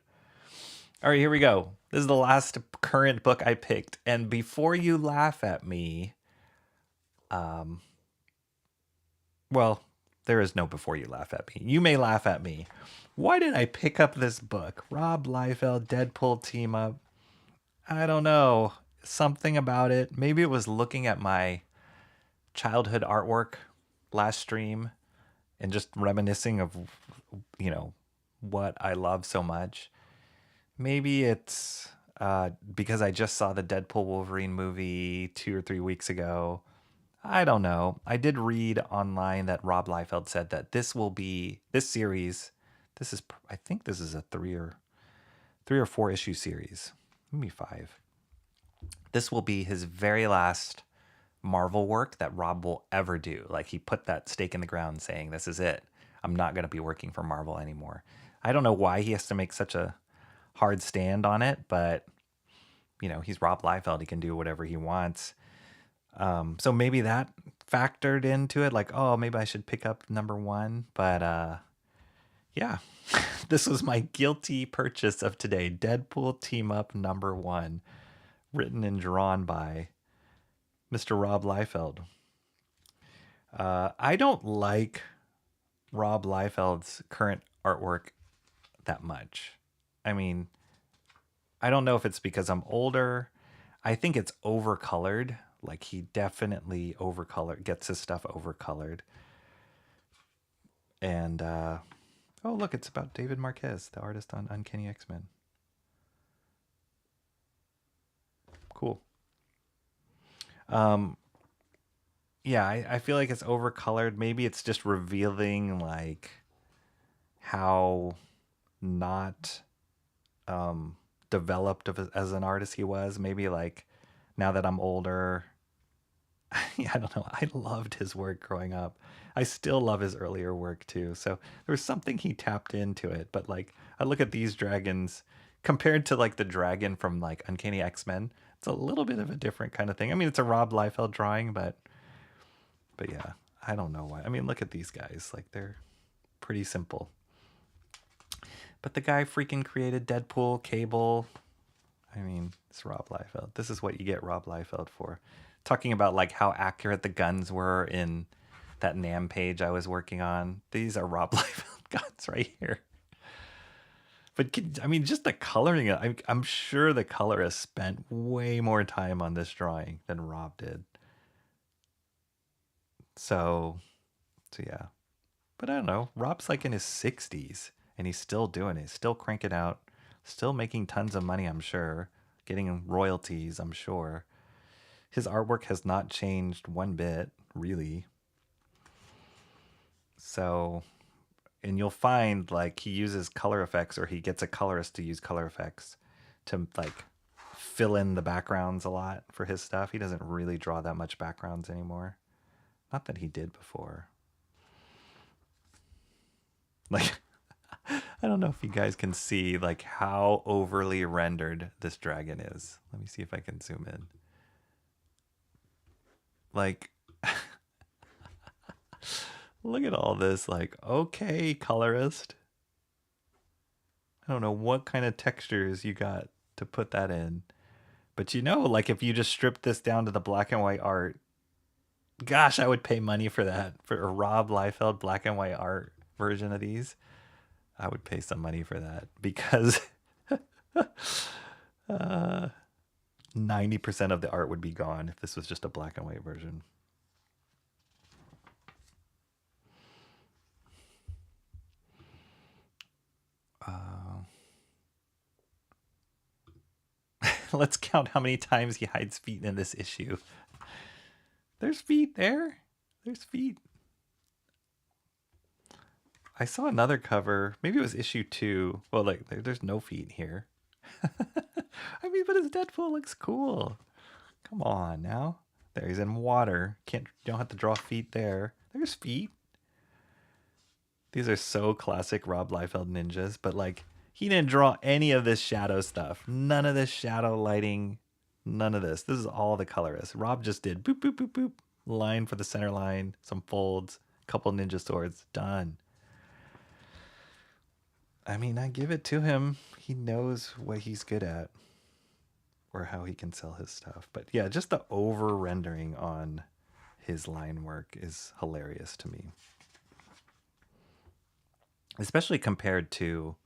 S1: All right, here we go. This is the last current book I picked. And before you laugh at me, well, there is no before you laugh at me. You may laugh at me. Why did I pick up this book? Rob Liefeld, Deadpool Team-Up. I don't know. Something about it. Maybe it was looking at my childhood artwork last stream and just reminiscing of, what I love so much. Maybe it's because I just saw the Deadpool Wolverine movie 2 or 3 weeks ago. I don't know. I did read online that Rob Liefeld said that this series. I think this is a three or four issue series, maybe 5. This will be his very last Marvel work that Rob will ever do. Like, he put that stake in the ground saying, this is it. I'm not going to be working for Marvel anymore. I don't know why he has to make such a hard stand on it, but he's Rob Liefeld. He can do whatever he wants. So maybe that factored into it. Like, oh, maybe I should pick up #1. But yeah, this was my guilty purchase of today. Deadpool Team-Up #1, written and drawn by Mr. Rob Liefeld. I don't like Rob Liefeld's current artwork that much. I mean, I don't know if it's because I'm older. I think it's overcolored. Like, he definitely gets his stuff overcolored. And, oh, look, it's about David Marquez, the artist on Uncanny X-Men. Cool. Yeah, I feel like it's overcolored. Maybe it's just revealing, like, how not developed as an artist he was. Maybe, like, now that I'm older, I don't know. I loved his work growing up. I still love his earlier work too. So there was something he tapped into it. But, like, I look at these dragons compared to, like, the dragon from, like, Uncanny X-Men. It's a little bit of a different kind of thing. I mean, it's a Rob Liefeld drawing, but yeah, I don't know why. I mean, look at these guys. Like, they're pretty simple. But the guy freaking created Deadpool, Cable. I mean, it's Rob Liefeld. This is what you get Rob Liefeld for. Talking about, like, how accurate the guns were in that NAM page I was working on. These are Rob Liefeld guns right here. But, I mean, just the coloring. I'm sure the colorist spent way more time on this drawing than Rob did. So yeah. But I don't know. Rob's, like, in his 60s, and he's still doing it. Still cranking out. Still making tons of money, I'm sure. Getting royalties, I'm sure. His artwork has not changed one bit, really. So, and you'll find, like, he uses color effects, or he gets a colorist to use color effects to, like, fill in the backgrounds a lot for his stuff. He doesn't really draw that much backgrounds anymore. Not that he did before. Like, I don't know if you guys can see, like, how overly rendered this dragon is. Let me see if I can zoom in. Like, look at all this. Like, okay, colorist. I don't know what kind of textures you got to put that in. But, like, if you just strip this down to the black and white art, gosh, I would pay money for that. For a Rob Liefeld black and white art version of these, I would pay some money for that, because 90% of the art would be gone if this was just a black and white version. Let's count how many times he hides feet in this issue. There's feet there. There's feet. I saw another cover. Maybe it was issue 2. Well, like, there's no feet here. I mean, but his Deadpool looks cool. Come on now. There, he's in water. You don't have to draw feet there. There's feet. These are so classic Rob Liefeld ninjas, but, like, he didn't draw any of this shadow stuff. None of this shadow lighting. None of this. This is all the colorist. Rob just did boop, boop, boop, boop. Line for the center line. Some folds. Couple ninja swords. Done. I mean, I give it to him. He knows what he's good at or how he can sell his stuff. But yeah, just the over rendering on his line work is hilarious to me. Especially compared to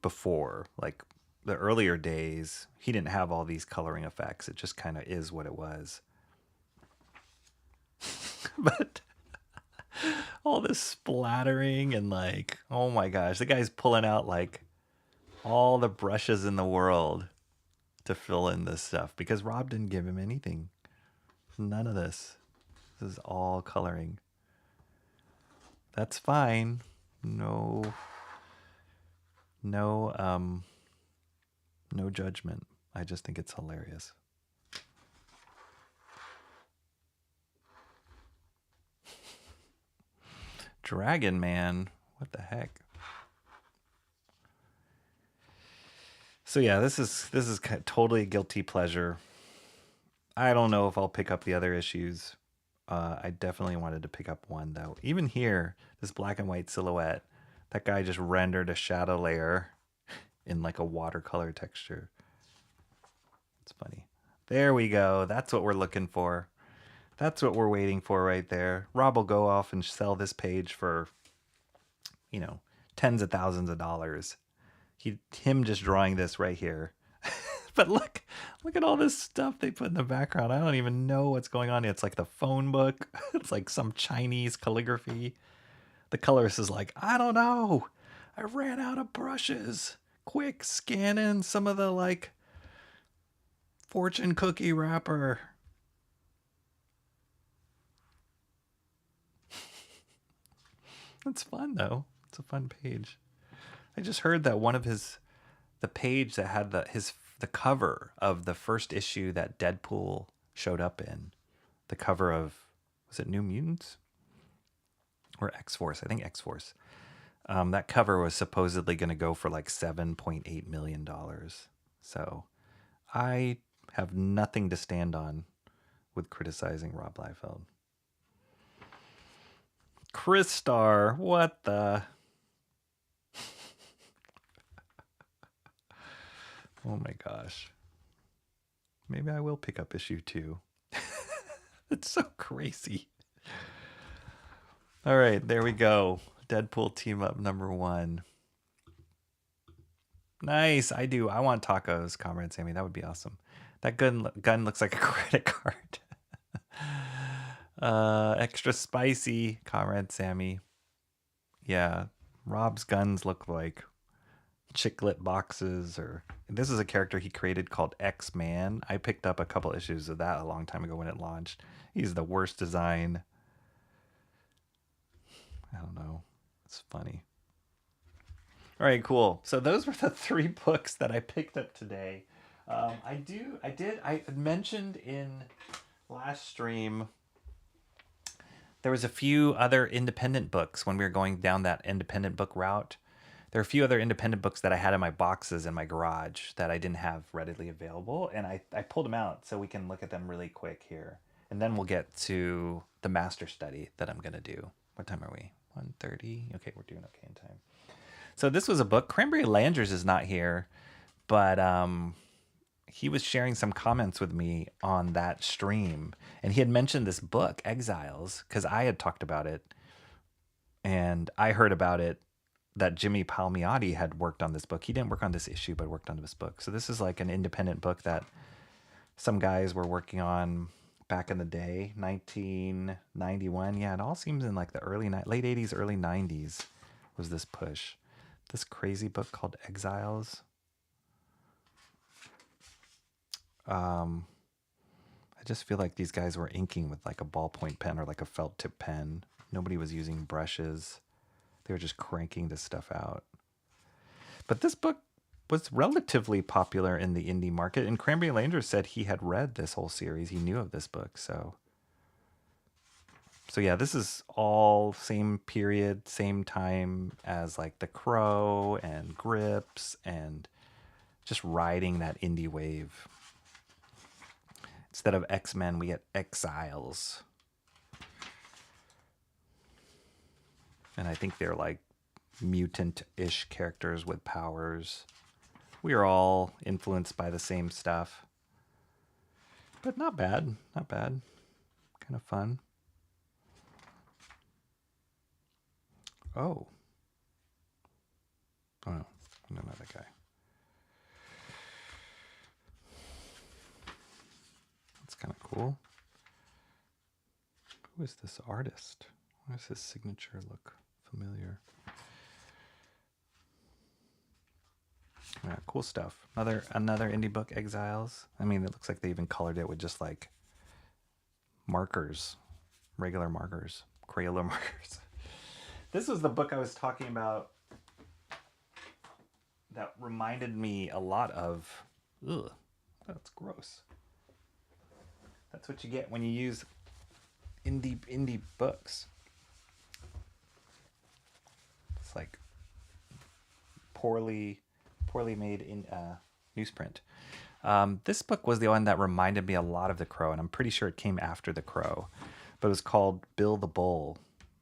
S1: before, like the earlier days, he didn't have all these coloring effects. It just kind of is what it was. But all this splattering and like, oh my gosh, the guy's pulling out like all the brushes in the world to fill in this stuff because Rob didn't give him anything. None of this. This is all coloring. That's fine. No judgment. I just think it's hilarious. Dragon Man. What the heck? So yeah, this is totally a guilty pleasure. I don't know if I'll pick up the other issues. I definitely wanted to pick up one though. Even here, this black and white silhouette, that guy just rendered a shadow layer in like a watercolor texture. It's funny. There we go. That's what we're looking for. That's what we're waiting for right there. Rob will go off and sell this page for, you know, tens of thousands of dollars. Him just drawing this right here. But look at all this stuff they put in the background. I don't even know what's going on. It's like the phone book. It's like some Chinese calligraphy. The colorist is like, I don't know. I ran out of brushes. Quick, scan in some of the like fortune cookie wrapper. It's fun though. It's a fun page. I just heard that one of the page that had the cover of the first issue that Deadpool showed up in, the cover of, was it New Mutants or X-Force? I think X-Force. That cover was supposedly going to go for like $7.8 million. So I have nothing to stand on with criticizing Rob Liefeld. Chris Star, what the? Oh my gosh. Maybe I will pick up issue 2. It's so crazy. All right, there we go. Deadpool Team-Up #1. Nice, I do. I want tacos, Comrade Sammy. That would be awesome. That gun looks like a credit card. Extra spicy, Comrade Sammy. Yeah, Rob's guns look like chiclet boxes, or this is a character he created called X-Man. I picked up a couple issues of that a long time ago when it launched. He's the worst design. I don't know. It's funny. All right, cool. So those were the 3 books that I picked up today. I mentioned in last stream there was a few other independent books when we were going down that independent book route. There are a few other independent books that I had in my boxes in my garage that I didn't have readily available, and I pulled them out so we can look at them really quick here. And then we'll get to the master study that I'm going to do. What time are we? 1:30? Okay, we're doing okay in time. So this was a book. Cranberry Landers is not here, but he was sharing some comments with me on that stream, and he had mentioned this book, Exiles, because I had talked about it, and I heard about it, that Jimmy Palmiotti had worked on this book. He didn't work on this issue, but worked on this book. So this is like an independent book that some guys were working on back in the day, 1991. Yeah, it all seems in like the late 80s, early 90s was this push. This crazy book called Exiles. I just feel like these guys were inking with like a ballpoint pen or like a felt tip pen. Nobody was using brushes. They were just cranking this stuff out. But this book was relatively popular in the indie market, and Cranberry Landers said he had read this whole series. He knew of this book, so yeah, this is all same period, same time as like The Crow and Grips, and just riding that indie wave. Instead of X-Men, we get Exiles. And I think they're like mutant-ish characters with powers. We are all influenced by the same stuff. But not bad. Not bad. Kind of fun. Oh. Oh, no. Another guy. That's kind of cool. Who is this artist? Why does his signature look familiar? Yeah, cool stuff. Another indie book, Exiles. I mean, it looks like they even colored it with just like markers, regular markers, Crayola markers. This was the book I was talking about that reminded me a lot of. Ugh, that's gross. That's what you get when you use indie books. It's like poorly made in newsprint. This book was the one that reminded me a lot of The Crow, and I'm pretty sure it came after The Crow, but it was called Bill the Bull,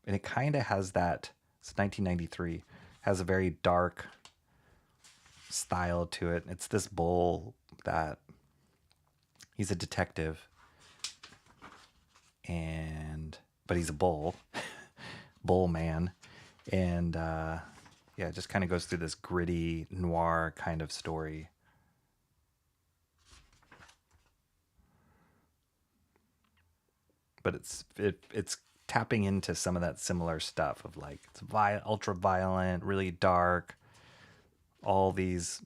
S1: and it kind of has that. It's 1993, has a very dark style to it. It's this bull that he's a detective, but he's a bull, bull man, and yeah, it just kind of goes through this gritty noir kind of story. But it's tapping into some of that similar stuff of like it's ultra violent, really dark. All these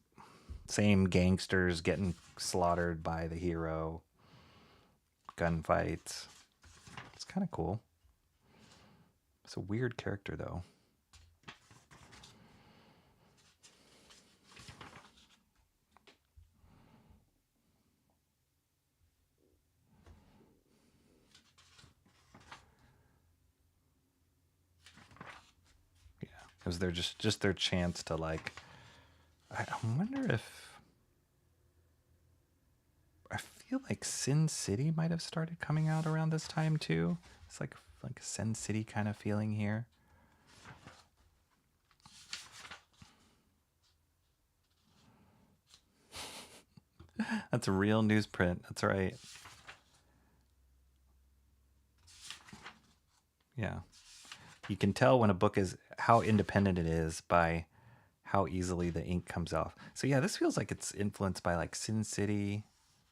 S1: same gangsters getting slaughtered by the hero. Gunfights. It's kind of cool. It's a weird character though. It was their just their chance to like. I wonder if. I feel like Sin City might have started coming out around this time too. It's like a Sin City kind of feeling here. That's a real newsprint. That's right. Yeah. You can tell when a book is how independent it is by how easily the ink comes off. So yeah, this feels like it's influenced by like Sin City.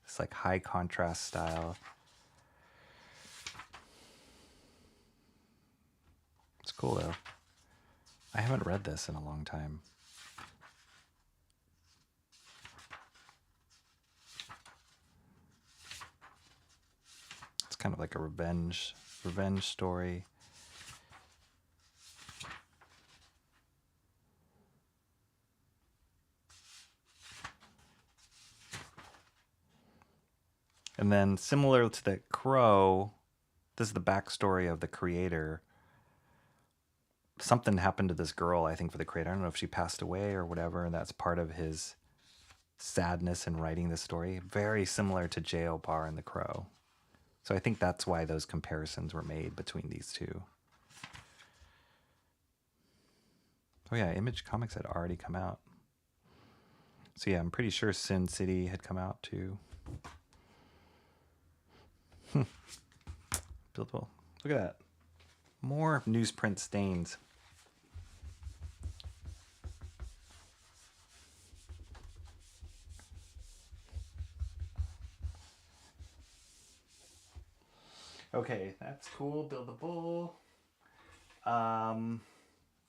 S1: It's like high contrast style. It's cool though. I haven't read this in a long time. It's kind of like a revenge story. And then similar to The Crow, this is the backstory of the creator. Something happened to this girl, I think, for the creator. I don't know if she passed away or whatever, and that's part of his sadness in writing this story. Very similar to J. Opar and The Crow. So I think that's why those comparisons were made between these two. Oh yeah, Image Comics had already come out. So yeah, I'm pretty sure Sin City had come out too. Buildable. Look at that. More newsprint stains. Okay, that's cool. Build the Bull.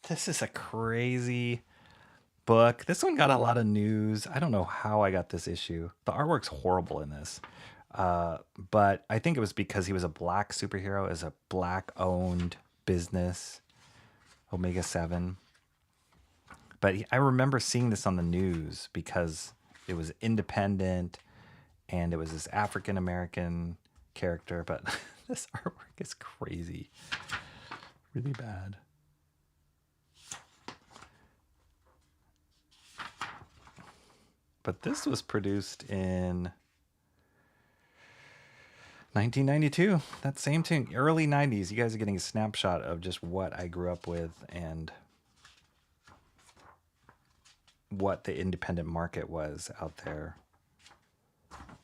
S1: This is a crazy book. This one got a lot of news. I don't know how I got this issue. The artwork's horrible in this. But I think it was because he was a black superhero, as a black-owned business, Omega 7. But I remember seeing this on the news because it was independent and it was this African-American character. But this artwork is crazy. Really bad. But this was produced in 1992. That same thing, early 90s. You guys are getting a snapshot of just what I grew up with, and what the independent market was out there.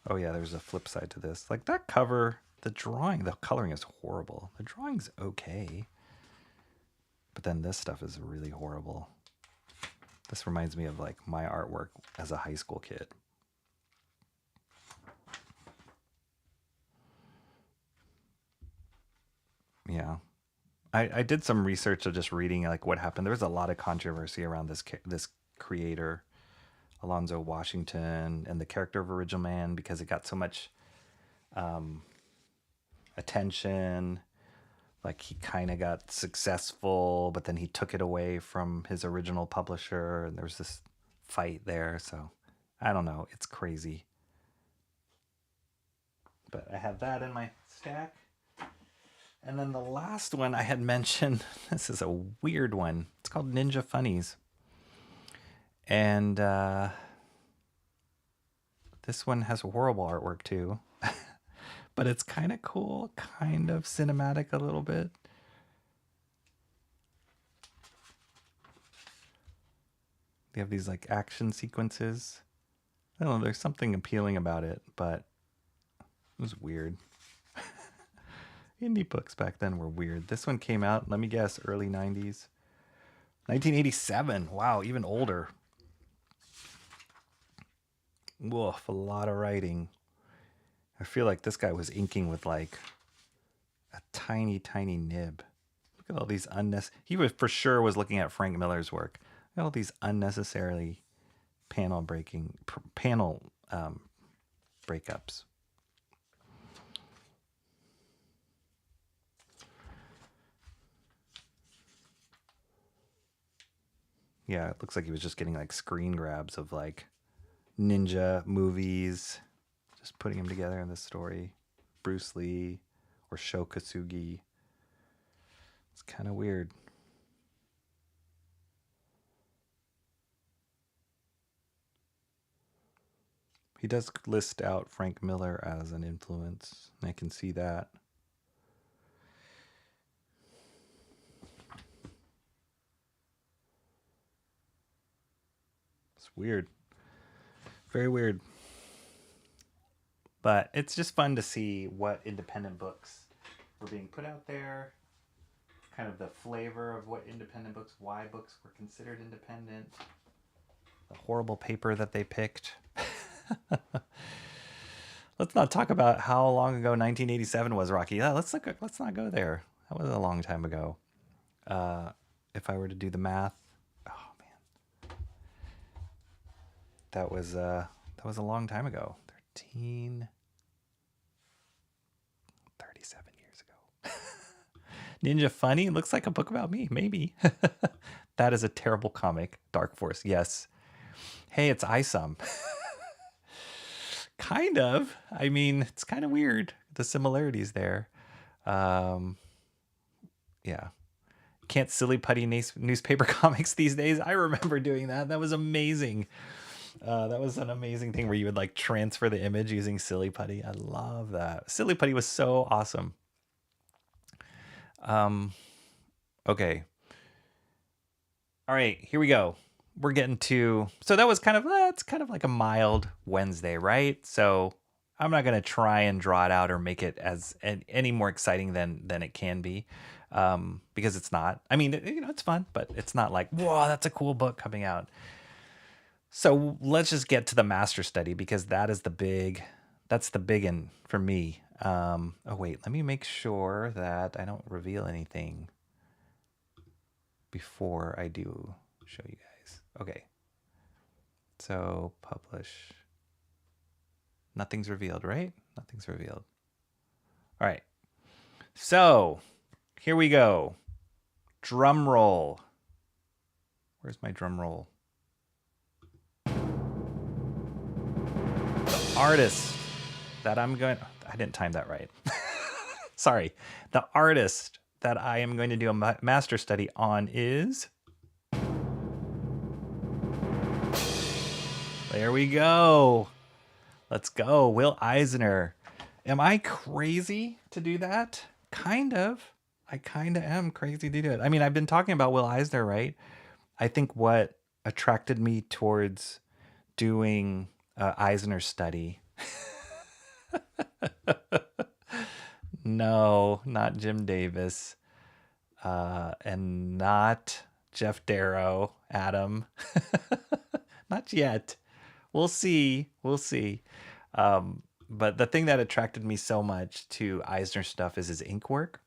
S1: Oh yeah, there's a flip side to this. Like that cover, the coloring is horrible. The drawing's okay. But then this stuff is really horrible. This reminds me of like my artwork as a high school kid. Yeah. I did some research of just reading like what happened. There was a lot of controversy around this creator, Alonzo Washington, and the character of Original Man because it got so much attention. Like he kind of got successful, but then he took it away from his original publisher, and there was this fight there. So I don't know. It's crazy. But I have that in my stack. And then the last one I had mentioned, this is a weird one. It's called Ninja Funnies. And this one has horrible artwork too. But it's kind of cool, kind of cinematic a little bit. They have these like action sequences. I don't know, there's something appealing about it, but it was weird. Indie books back then were weird. This one came out, let me guess, early 90s. 1987. Wow, even older. Woof, a lot of writing. I feel like this guy was inking with like a tiny, tiny nib. Look at all these he was for sure was looking at Frank Miller's work. Look at all these unnecessarily panel breakups. Yeah, it looks like he was just getting like screen grabs of like ninja movies, just putting them together in this story. Bruce Lee or Sho Kosugi. It's kind of weird. He does list out Frank Miller as an influence. I can see that. Weird. Very weird. But it's just fun to see what independent books were being put out there. Kind of the flavor of what independent books, why books were considered independent. The horrible paper that they picked. Let's not talk about how long ago 1987 was, Rocky. Yeah, let's not go there. That was a long time ago. If I were to do the math, that was a long time ago. 37 years ago. Ninja Funny looks like a book about me, maybe. That is a terrible comic. Dark Force, yes. Hey, it's ISOM. Kind of. I mean, it's kind of weird. The similarities there. Yeah. Can't silly putty newspaper comics these days. I remember doing that. That was amazing. That was an amazing thing where you would like transfer the image using Silly Putty. I love that. Silly Putty was so awesome. Okay. All right, here we go. We're getting to, so that was kind of, it's kind of like a mild Wednesday, right? So I'm not going to try and draw it out or make it as any more exciting than it can be. Because it's not. I mean, it's fun, but it's not like, whoa, that's a cool book coming out. So let's just get to the master study because that's the big one for me. Oh wait, let me make sure that I don't reveal anything before I do show you guys. Okay. So publish. Nothing's revealed, right? Nothing's revealed. All right. So here we go. Drum roll. Where's my drum roll? Artist that I didn't time that right. Sorry. The artist that I am going to do a master study on is, there we go. Let's go. Will Eisner. Am I crazy to do that? Kind of. I kind of am crazy to do it. I mean, I've been talking about Will Eisner, right? I think what attracted me towards doing Eisner study. No, not Jim Davis, and not Jeff Darrow, Adam. Not yet. We'll see. We'll see. But the thing that attracted me so much to Eisner stuff is his ink work.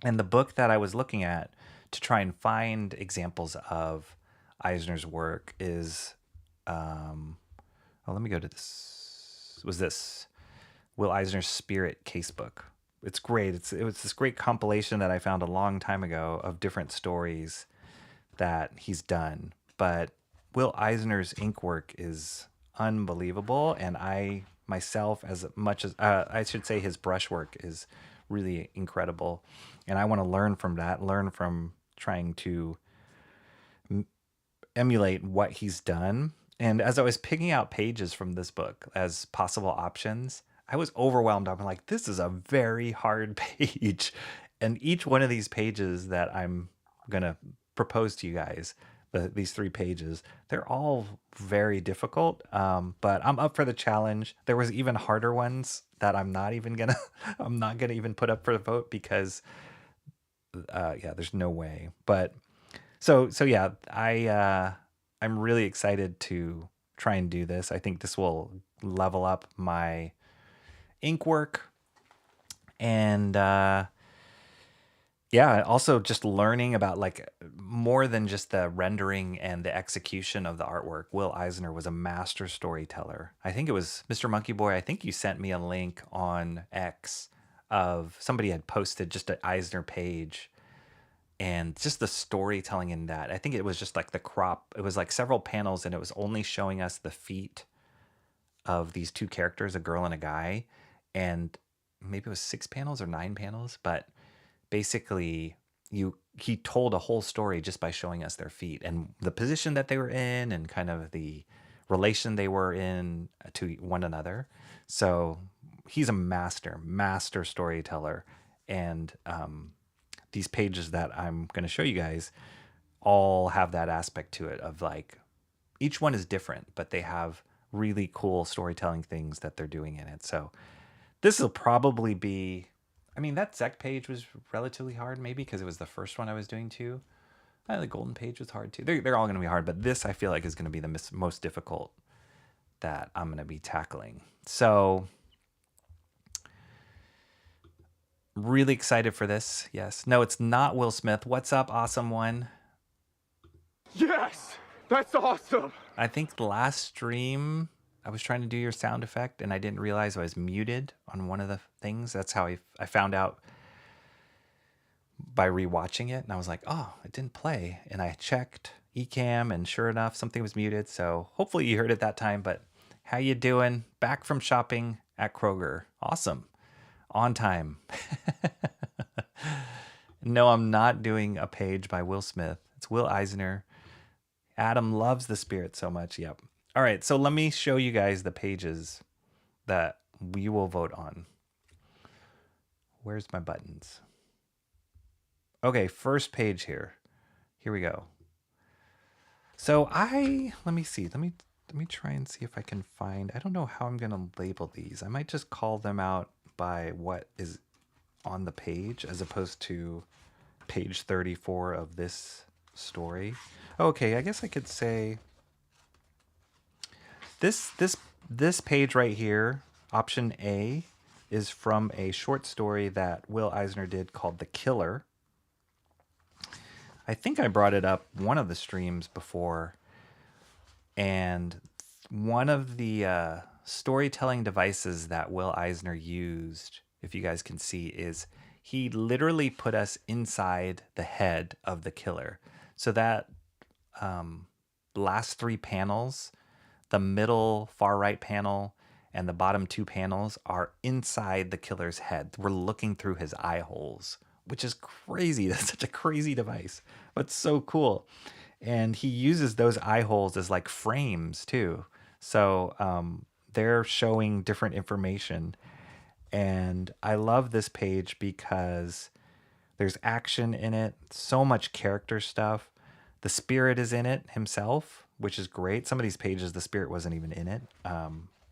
S1: And the book that I was looking at to try and find examples of Eisner's work is, let me go to this. Was this Will Eisner's Spirit Casebook? It's great. It was this great compilation that I found a long time ago of different stories that he's done. But Will Eisner's ink work is unbelievable, and I myself, as much as I should say, his brushwork is really incredible, and I want to learn from that. Learn from trying to emulate what he's done. And as I was picking out pages from this book as possible options, I was overwhelmed. I'm like, this is a very hard page. And each one of these pages that I'm going to propose to you guys, these 3 pages, they're all very difficult. But I'm up for the challenge. There was even harder ones that I'm not gonna even put up for the vote because, there's no way. But so yeah, I'm really excited to try and do this. I think this will level up my ink work, and also just learning about like more than just the rendering and the execution of the artwork. Will Eisner was a master storyteller. I think it was Mr. Monkey Boy. I think you sent me a link on X of somebody had posted just an Eisner page and just the storytelling in that. I think it was just like the crop. It was like several panels and it was only showing us the feet of these 2 characters, a girl and a guy. And maybe it was 6 panels or 9 panels, but basically he told a whole story just by showing us their feet and the position that they were in and kind of the relation they were in to one another. So he's a master storyteller. And these pages that I'm going to show you guys all have that aspect to it of like each one is different, but they have really cool storytelling things that they're doing in it. So this will probably be, I mean, that Zek page was relatively hard, maybe because it was the first one I was doing too. The golden page was hard too. They're all going to be hard, but this I feel like is going to be the most difficult that I'm going to be tackling. So really excited for this. Yes. No, it's not Will Smith. What's up, awesome one?
S7: Yes! That's awesome!
S1: I think the last stream I was trying to do your sound effect and I didn't realize I was muted on one of the things. That's how I found out by rewatching it. And I was like, oh, it didn't play. And I checked Ecamm and sure enough, something was muted. So hopefully you heard it that time, but how you doing? Back from shopping at Kroger. Awesome. On time. No, I'm not doing a page by Will Smith. It's Will Eisner. Adam loves the Spirit so much. Yep. All right, so let me show you guys the pages that we will vote on. Where's my buttons? Okay, first page here. Here we go. So let me see. Let me try and see if I can find. I don't know how I'm going to label these. I might just call them out by what is on the page as opposed to page 34 of this story. Okay, I guess I could say this page right here, option A, is from a short story that Will Eisner did called The Killer. I think I brought it up one of the streams before, and one of the storytelling devices that Will Eisner used, if you guys can see, is he literally put us inside the head of the killer. So that last 3 panels, the middle far right panel and the bottom 2 panels are inside the killer's head. We're looking through his eye holes, which is crazy. That's such a crazy device, but so cool. And he uses those eye holes as like frames too. So they're showing different information. And I love this page because there's action in it, so much character stuff. The spirit is in it himself, which is great. Some of these pages, the spirit wasn't even in it.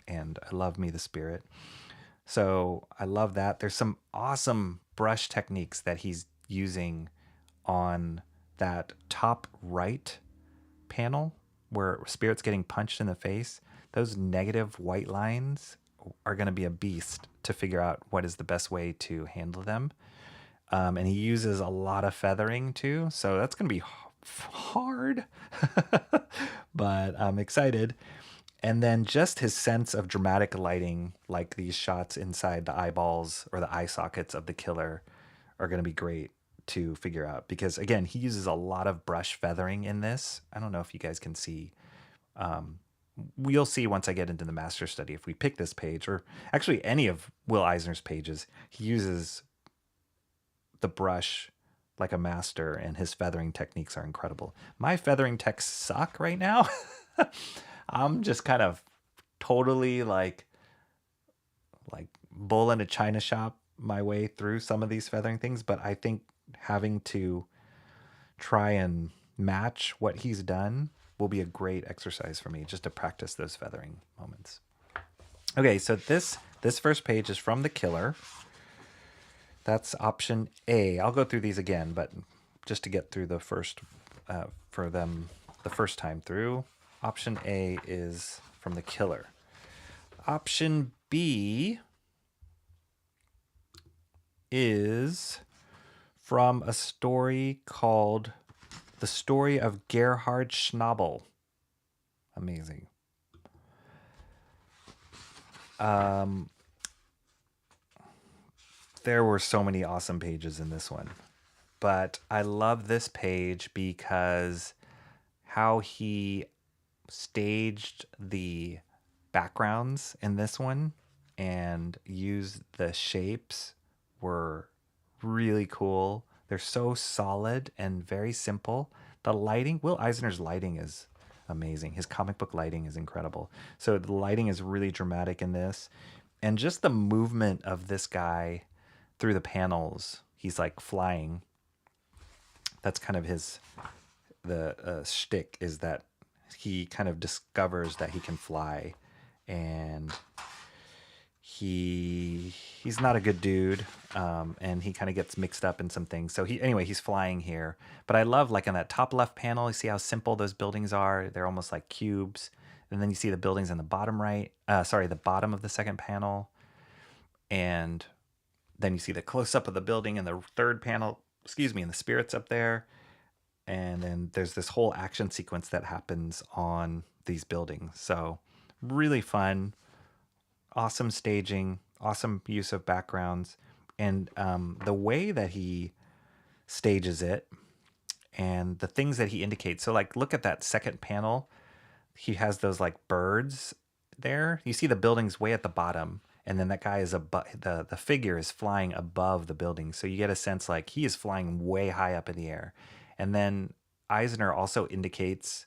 S1: And I love me the spirit. So I love that. There's some awesome brush techniques that he's using on that top right panel where Spirit's getting punched in the face. Those negative white lines are going to be a beast to figure out what is the best way to handle them. And he uses a lot of feathering too, so that's going to be hard, but I'm excited. And then just his sense of dramatic lighting, like these shots inside the eyeballs or the eye sockets of the killer, are going to be great to figure out, because again, he uses a lot of brush feathering in this. I don't know if you guys can see. We'll see once I get into the master study if we pick this page, or actually any of Will Eisner's pages. He uses the brush like a master, and his feathering techniques are incredible. My feathering techs suck right now. I'm just kind of totally like bull in a china shop my way through some of these feathering things, but I think having to try and match what he's done will be a great exercise for me, just to practice those feathering moments. Okay, so this first page is from the killer. That's option A. I'll go through these again, but just to get through the first for them the first time through. Option A is from the killer. Option B is from a story called The Story of Gerhard Schnabel. Amazing. There were so many awesome pages in this one, but I love this page because how he staged the backgrounds in this one and used the shapes were really cool. They're so solid and very simple. The lighting, Will Eisner's lighting is amazing. His comic book lighting is incredible. So the lighting is really dramatic in this. And just the movement of this guy through the panels, he's like flying. That's kind of the shtick, is that he kind of discovers that he can fly, and he's not a good dude, and he kind of gets mixed up in some things. So he's flying here. But I love, like, in that top left panel, you see how simple those buildings are. They're almost like cubes. And then you see the buildings in the bottom right. The bottom of the second panel. And then you see the close-up of the building in the third panel. And the spirits up there. And then there's this whole action sequence that happens on these buildings. So really fun. Awesome staging, awesome use of backgrounds, and the way that he stages it and the things that he indicates. So, like, look at that second panel. He has those like birds there. You see the buildings way at the bottom, and then that guy is the figure is flying above the building. So you get a sense like he is flying way high up in the air. And then Eisner also indicates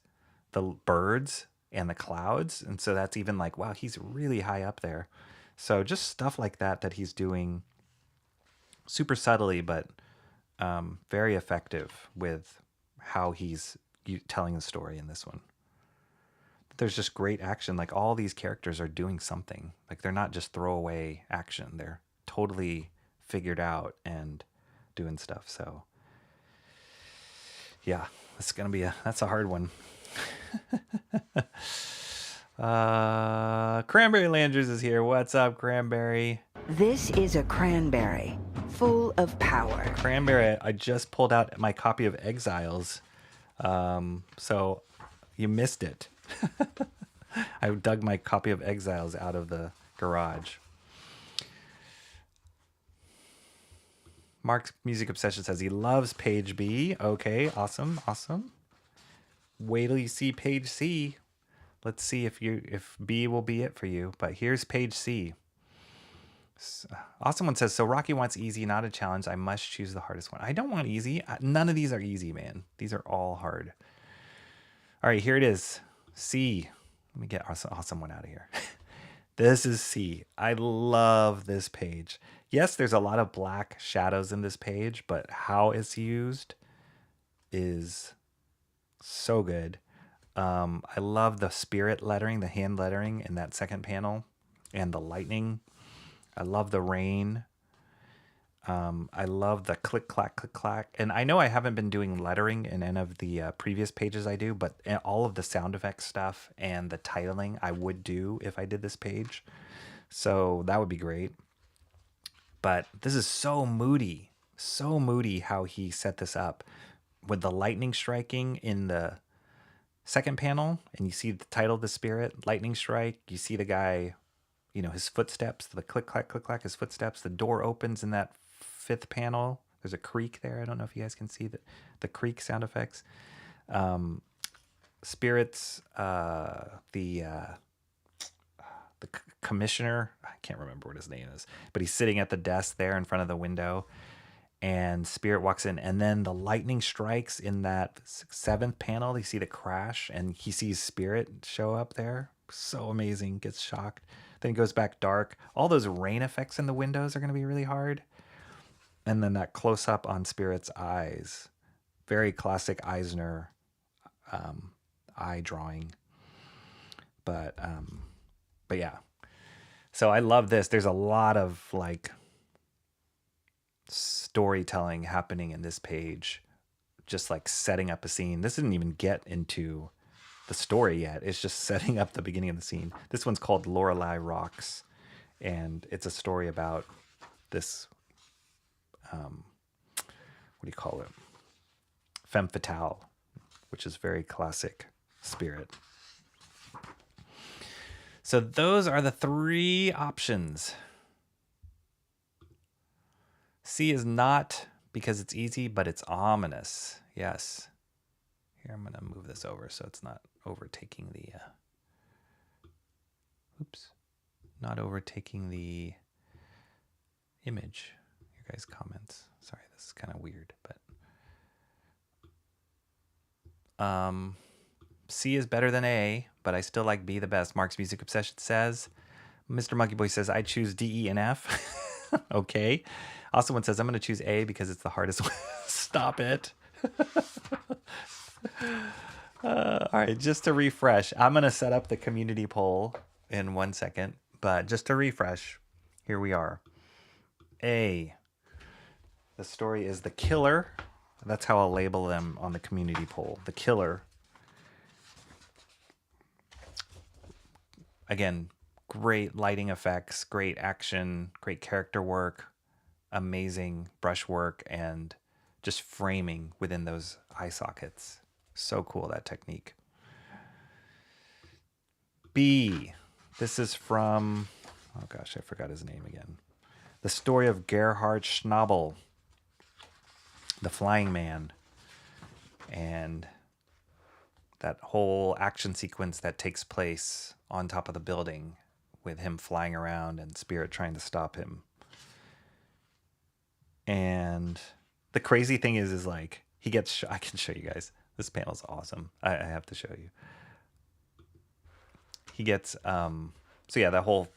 S1: the birds and the clouds, and so that's even like, wow, he's really high up there. So just stuff like that he's doing super subtly, but very effective with how he's telling the story in this one. There's just great action. Like, all these characters are doing something. Like, they're not just throwaway action. They're totally figured out and doing stuff. So yeah, that's a hard one. Cranberry Landers is here. What's up, Cranberry?
S7: This is a cranberry full of power.
S1: Cranberry, I just pulled out my copy of Exiles. So you missed it. I dug my copy of Exiles out of the garage. Mark's Music Obsession says he loves page B. Okay, awesome. Wait till you see page C. Let's see if B will be it for you. But here's page C. Awesome One says, so Rocky wants easy, not a challenge. I must choose the hardest one. I don't want easy. None of these are easy, man. These are all hard. All right, here it is. C. Let me get Awesome One out of here. This is C. I love this page. Yes, there's a lot of black shadows in this page, but how it's used is So good. I love the spirit lettering, the hand lettering in that second panel, and the lightning. I love the rain. I love the click, clack, click, clack. And I know I haven't been doing lettering in any of the previous pages I do, but all of the sound effects stuff and the titling I would do if I did this page. So that would be great. But this is so moody how he set this up with the lightning striking in the second panel. And you see the title of the spirit, lightning strike. You see the guy, you know, his footsteps, the click, clack, his footsteps. The door opens in that fifth panel. There's a creak there. I don't know if you guys can see the creak sound effects. Spirits, the commissioner, I can't remember what his name is, but he's sitting at the desk there in front of the window, and Spirit walks in, and then the lightning strikes in that seventh panel. You see the crash, and he sees Spirit show up there. So amazing. Gets shocked. Then it goes back dark. All those rain effects in the windows are going to be really hard. And then that close up on Spirit's eyes. Very classic Eisner eye drawing. But yeah. So I love this. There's a lot of like storytelling happening in this page. Just like setting up a scene. This didn't even get into the story yet. It's just setting up the beginning of the scene. This one's called Lorelei Rocks. And it's a story about this, what do you call it? Femme fatale, which is very classic Spirit. So those are the three options. C is not because it's easy, but it's ominous. Yes. Here, I'm going to move this over so it's not overtaking the... not overtaking the image. Your guys' comments. Sorry, this is kind of weird, but... C is better than A, but I still like B the best. Mark's Music Obsession says. Mr. Monkey Boy says, I choose D, E, and F. Okay. Also one says, I'm going to choose A because it's the hardest one. Stop it. All right, just to refresh, I'm going to set up the community poll in 1 second. But just to refresh, here we are. A. The story is The Killer. That's how I'll label them on the community poll. The Killer. Again, great lighting effects, great action, great character work, amazing brushwork, and just framing within those eye sockets. So cool, that technique. B. This is from, oh gosh, I forgot his name again. The story of Gerhard Schnabel, the Flying Man. And that whole action sequence that takes place on top of the building with him flying around and Spirit trying to stop him. And the crazy thing is like, he gets, I can show you guys. This panel's awesome. I have to show you. He gets, so yeah, that whole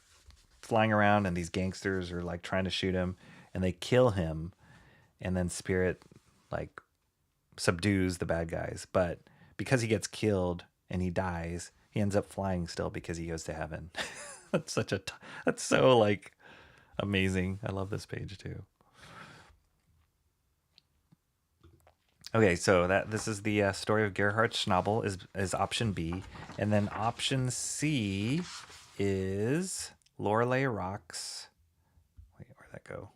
S1: flying around and these gangsters are like trying to shoot him and they kill him. And then Spirit like subdues the bad guys. But because he gets killed and he dies, he ends up flying still because he goes to heaven. That's that's so like amazing. I love this page too. Okay, so this is the story of Gerhard Schnabel is option B, and then option C is Lorelei Rocks. Wait, where'd that go?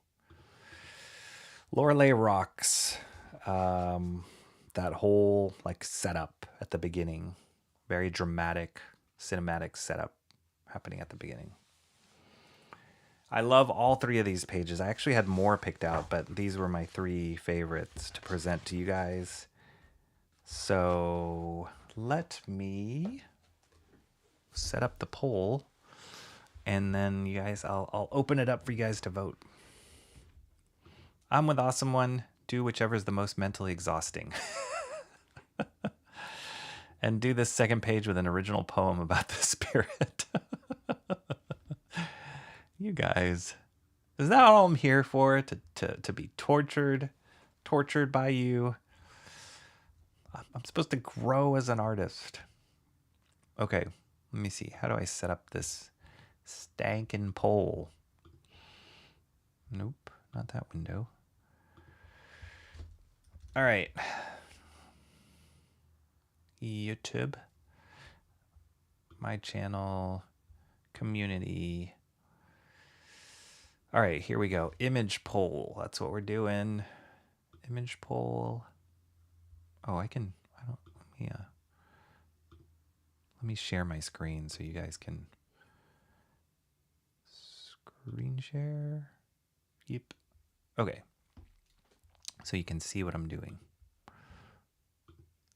S1: Lorelei Rocks. That whole like setup at the beginning, very dramatic, cinematic setup happening at the beginning. I love all three of these pages. I actually had more picked out, but these were my three favorites to present to you guys. So let me set up the poll, and then you guys, I'll open it up for you guys to vote. I'm with Awesome One. Do whichever is the most mentally exhausting. And do this second page with an original poem about the Spirit. You guys, is that all I'm here for? To be tortured by you? I'm supposed to grow as an artist. Okay, let me see. How do I set up this stankin' poll? Nope, not that window. All right. YouTube. My channel. Community. All right, here we go. Image poll. That's what we're doing. Image poll. Oh, let me share my screen so you guys can screen share. Yep. Okay. So you can see what I'm doing.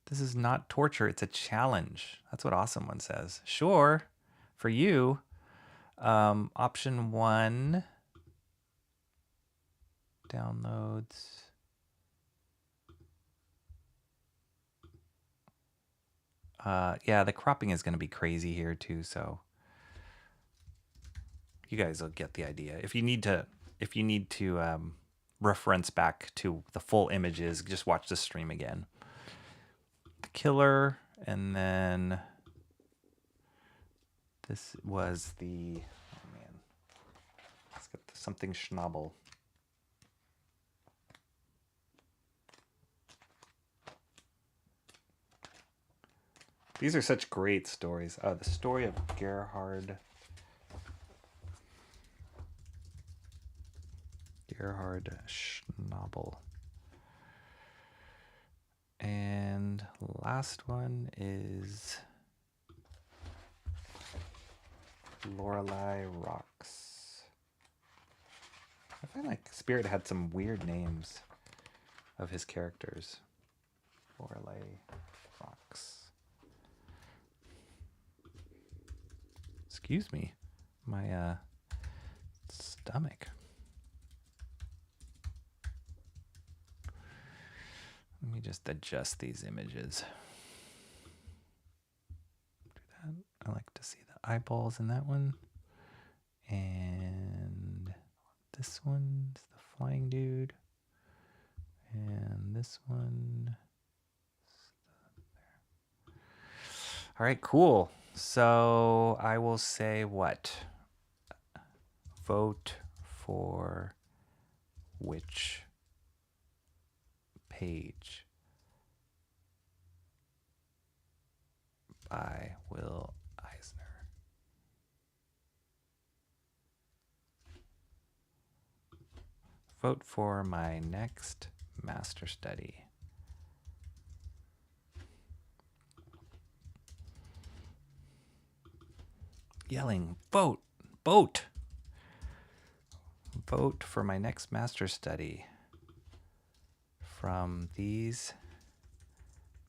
S1: This is not torture, it's a challenge. That's what Awesome One says. Sure, for you. Option 1, downloads. Yeah, the cropping is going to be crazy here too, so you guys will get the idea. If you need to reference back to the full images, just watch the stream again. Killer, and then this was the, oh man, let's get something schnabel. These are such great stories. The story of Gerhard Schnabel. And last one is Lorelei Rocks. I find like Spirit had some weird names of his characters. Lorelei Rocks. Excuse me, my stomach. Let me just adjust these images. Do that. I like to see the eyeballs in that one. And this one's the flying dude. And this one. All right, cool. So I will say what? Vote for which page by Will Eisner. Vote for my next master study. Yelling, vote, vote. Vote for my next master study from these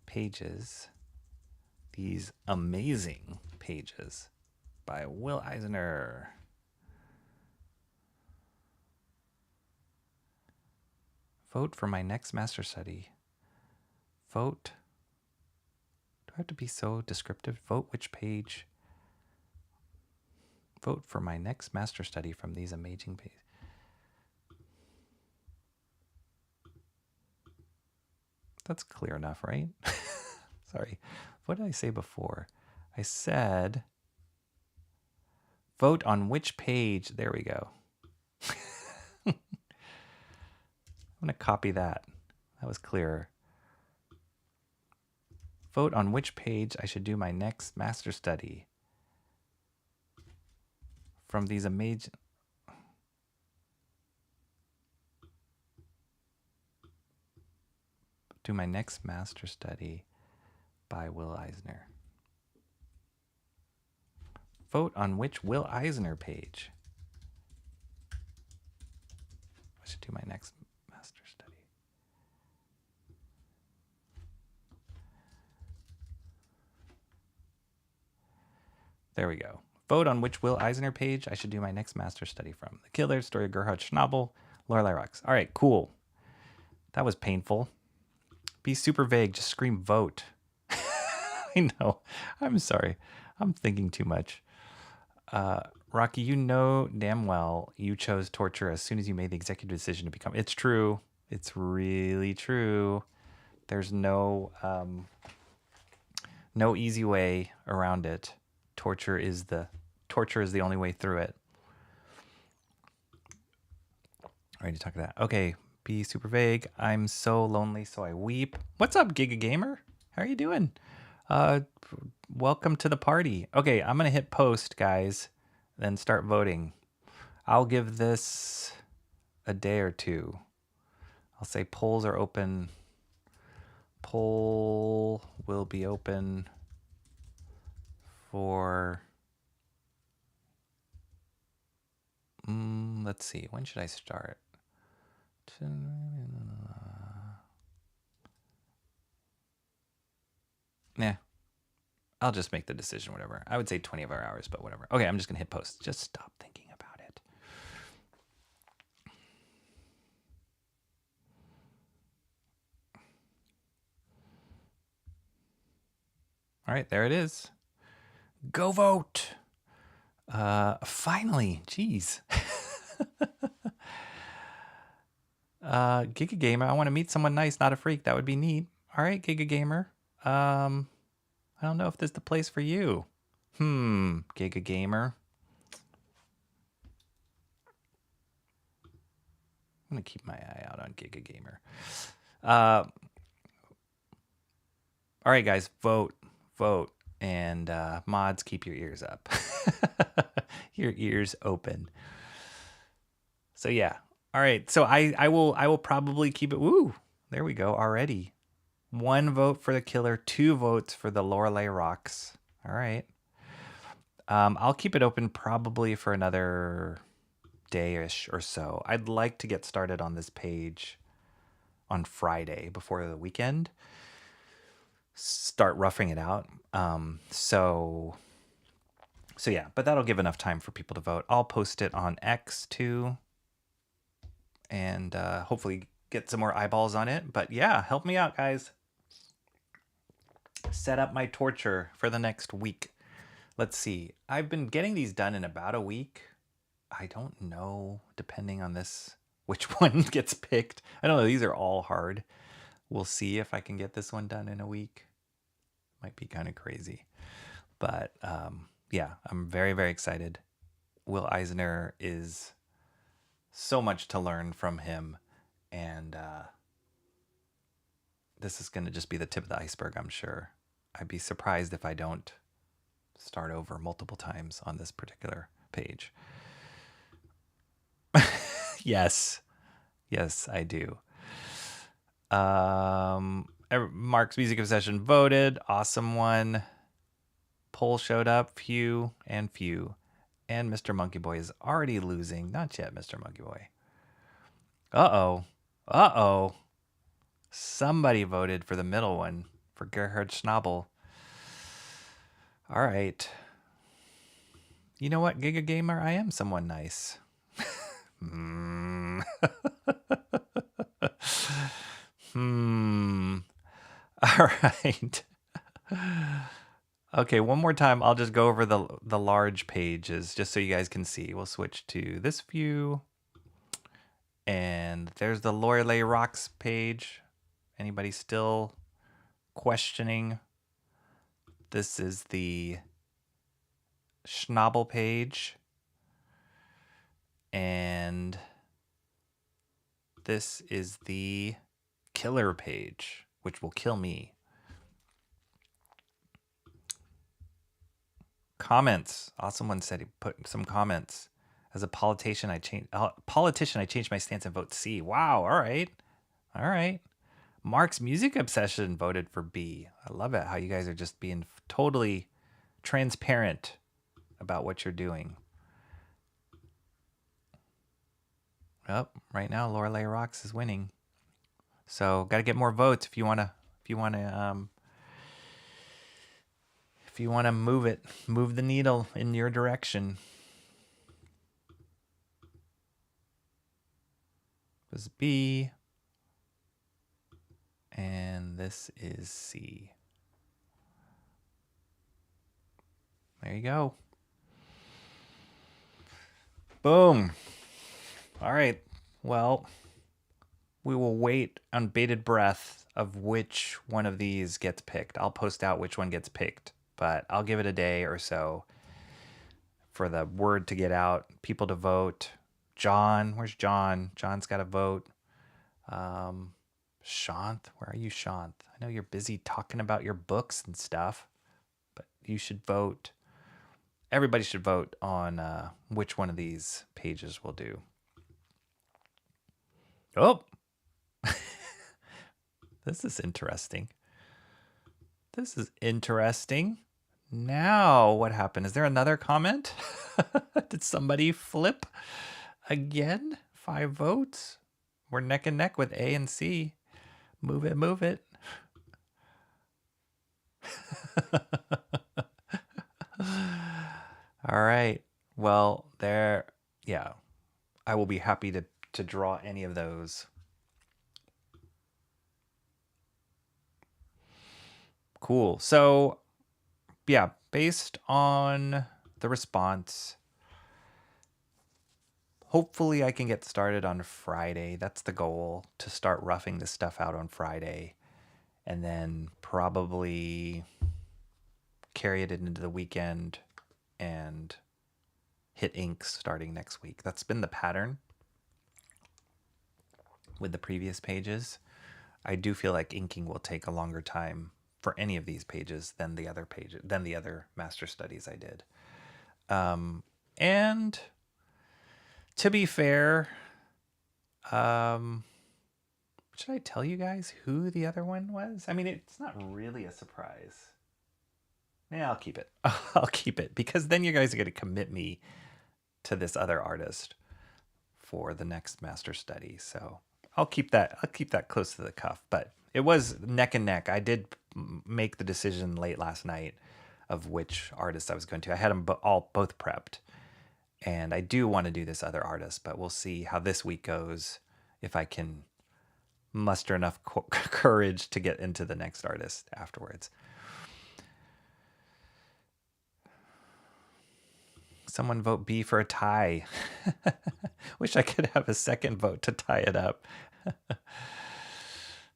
S1: pages, these amazing pages by Will Eisner. Vote for my next master study. Vote. Do I have to be so descriptive? Vote which page. Vote for my next master study from these amazing pages. That's clear enough, right? Sorry. What did I say before? I said, vote on which page. There we go. I'm going to copy that. That was clearer. Vote on which page I should do my next master study from these amazing. Do my next master study by Will Eisner. Vote on which Will Eisner page I should do my next master study. There we go. Vote on which Will Eisner page I should do my next master study from. The Killer, Story of Gerhard Schnabel, Lorelei Rocks. All right, cool. That was painful. Be super vague. Just scream vote. I know. I'm sorry. I'm thinking too much. Rocky, you know damn well you chose torture as soon as you made the executive decision to become. It's true. It's really true. There's no no easy way around it. Torture is the only way through it. Already talk that. Okay, be super vague. I'm so lonely, so I weep. What's up, Giga Gamer? How are you doing? Welcome to the party. Okay, I'm gonna hit post, guys, then start voting. I'll give this a day or two. I'll say polls are open. Poll will be open for let's see, when should I start? Nah, I'll just make the decision, whatever. I would say 24 hours, but whatever. Okay, I'm just gonna hit post. Just stop thinking about it. All right, there it is. Go vote. Finally, jeez. Giga Gamer, I want to meet someone nice, not a freak. That would be neat. All right, Giga Gamer. I don't know if this is the place for you. Giga Gamer. I'm gonna keep my eye out on Giga Gamer. All right, guys, vote, and mods, keep your ears up, your ears open. So yeah, all right. So I will probably keep it. Woo, there we go already. 1 vote for the killer, 2 votes for the Lorelei Rocks. All right. I'll keep it open probably for another day-ish or so. I'd like to get started on this page on Friday before the weekend. Start roughing it out. So yeah, but that'll give enough time for people to vote. I'll post it on X too, and hopefully get some more eyeballs on it. But yeah, help me out, guys. Set up my torture for the next week. Let's see. I've been getting these done in about a week. I don't know, depending on this, which one gets picked. I don't know. These are all hard. We'll see if I can get this one done in a week. Might be kind of crazy. But yeah, I'm very, very excited. Will Eisner is so much to learn from him. And this is going to just be the tip of the iceberg, I'm sure. I'd be surprised if I don't start over multiple times on this particular page. Yes, I do. Mark's Music Obsession voted. Awesome one. Poll showed up. Few. And Mr. Monkey Boy is already losing. Not yet, Mr. Monkey Boy. Uh-oh. Somebody voted for the middle one, for Gerhard Schnabel. All right. You know what, Giga Gamer? I am someone nice. All right. Okay, one more time. I'll just go over the large pages just so you guys can see. We'll switch to this view. And there's the Lorelei Rocks page. Anybody still questioning? This is the Schnabel page. And this is the killer page, which will kill me. Comments. Awesome one said he put some comments. As a politician, I changed my stance and vote C. Wow. All right. Mark's Music Obsession voted for B. I love it how you guys are just being totally transparent about what you're doing. Oh, right now Lorelei Rocks is winning. So got to get more votes if you want to move the needle in your direction. This is B. And this is C. There you go. Boom. All right. Well, we will wait on bated breath of which one of these gets picked. I'll post out which one gets picked, but I'll give it a day or so for the word to get out, people to vote. John, where's John? John's got to vote. Shanth, where are you, Shanth? I know you're busy talking about your books and stuff, but you should vote. Everybody should vote on which one of these pages we'll do. Oh, this is interesting. This is interesting. Now, what happened? Is there another comment? Did somebody flip again? 5 votes. We're neck and neck with A and C. Move it, move it. All right. Well, there, yeah. I will be happy to draw any of those. Cool. So, yeah, based on the response, hopefully I can get started on Friday. That's the goal, to start roughing this stuff out on Friday. And then probably carry it into the weekend and hit inks starting next week. That's been the pattern with the previous pages. I do feel like inking will take a longer time for any of these pages than the other pages, than the other master studies I did. And to be fair, should I tell you guys who the other one was? I mean, it's not really a surprise. Yeah, I'll keep it. I'll keep it, because then you guys are going to commit me to this other artist for the next master study. So I'll keep that close to the cuff. But it was neck and neck. I did make the decision late last night of which artist I was going to. I had them both prepped, and I do want to do this other artist, but we'll see how this week goes, if I can muster enough courage to get into the next artist afterwards. Someone vote B for a tie. Wish I could have a second vote to tie it up.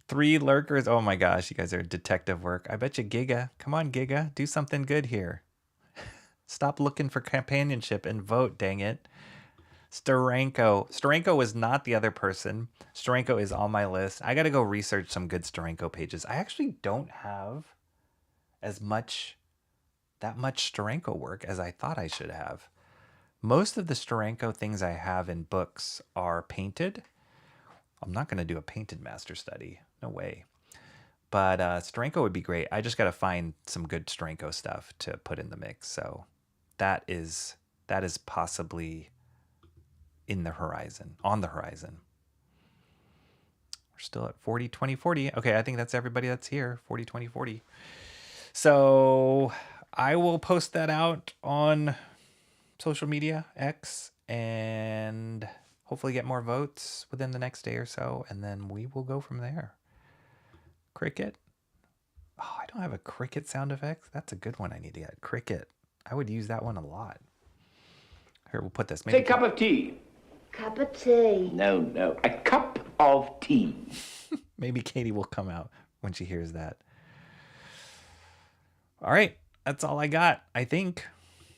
S1: 3 lurkers. Oh my gosh, you guys are detective work. I bet you Giga. Come on, Giga. Do something good here. Stop looking for companionship and vote, dang it. Steranko. Steranko was not the other person. Steranko is on my list. I got to go research some good Steranko pages. I actually don't have that much Steranko work as I thought I should have. Most of the Steranko things I have in books are painted. I'm not going to do a painted master study. No way. But Steranko would be great. I just got to find some good Steranko stuff to put in the mix. So that is possibly on the horizon. We're still at 40, 20, 40. Okay, I think that's everybody that's here. 40, 20, 40. So I will post that out on social media, X, and hopefully get more votes within the next day or so, and then we will go from there. Cricket. Oh, I don't have a cricket sound effect. That's a good one I need to get. Cricket. I would use that one a lot. Here, we'll put this.
S3: Say cup of tea.
S4: Cup of tea.
S3: No. A cup of tea.
S1: Maybe Katie will come out when she hears that. All right. That's all I got. I think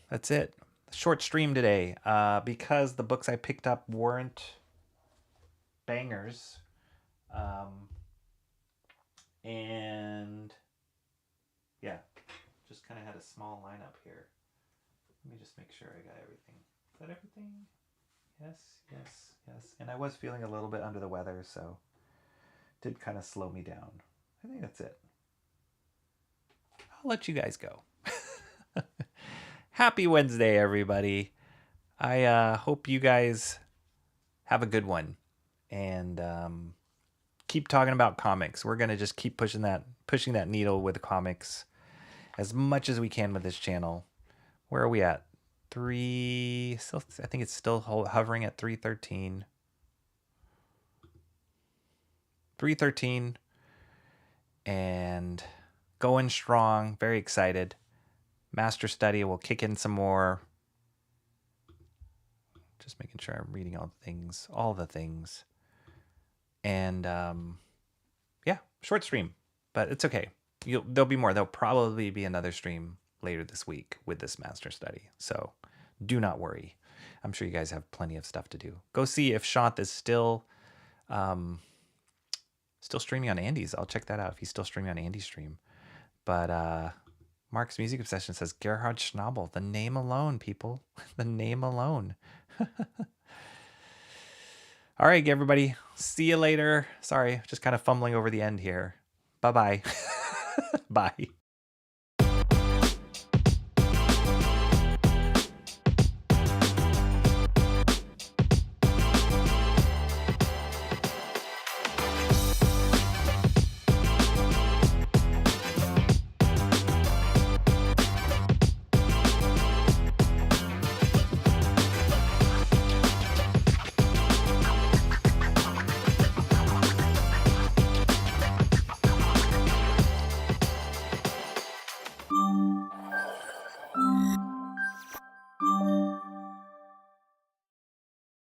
S1: that's it. Short stream today, because the books I picked up weren't bangers. And yeah, just kind of had a small lineup here. Let me just make sure I got everything. Is that everything? Yes. And I was feeling a little bit under the weather, so it did kind of slow me down. I think that's it. I'll let you guys go. Happy Wednesday, everybody. I hope you guys have a good one. And keep talking about comics. We're going to just keep pushing that needle with the comics as much as we can with this channel. Where are we at? I think it's still hovering at 313. 313. And going strong. Very excited. Master study will kick in some more. Just making sure I'm reading all the things. And yeah, short stream, but it's okay. There'll be more. There'll probably be another stream later this week with this master study. So do not worry. I'm sure you guys have plenty of stuff to do. Go see if Shant is still streaming on Andy's. I'll check that out if he's still streaming on Andy's stream. But Mark's Music Obsession says Gerhard Schnabel. The name alone, people. The name alone. All right, everybody. See you later. Sorry, just kind of fumbling over the end here. Bye-bye. Bye.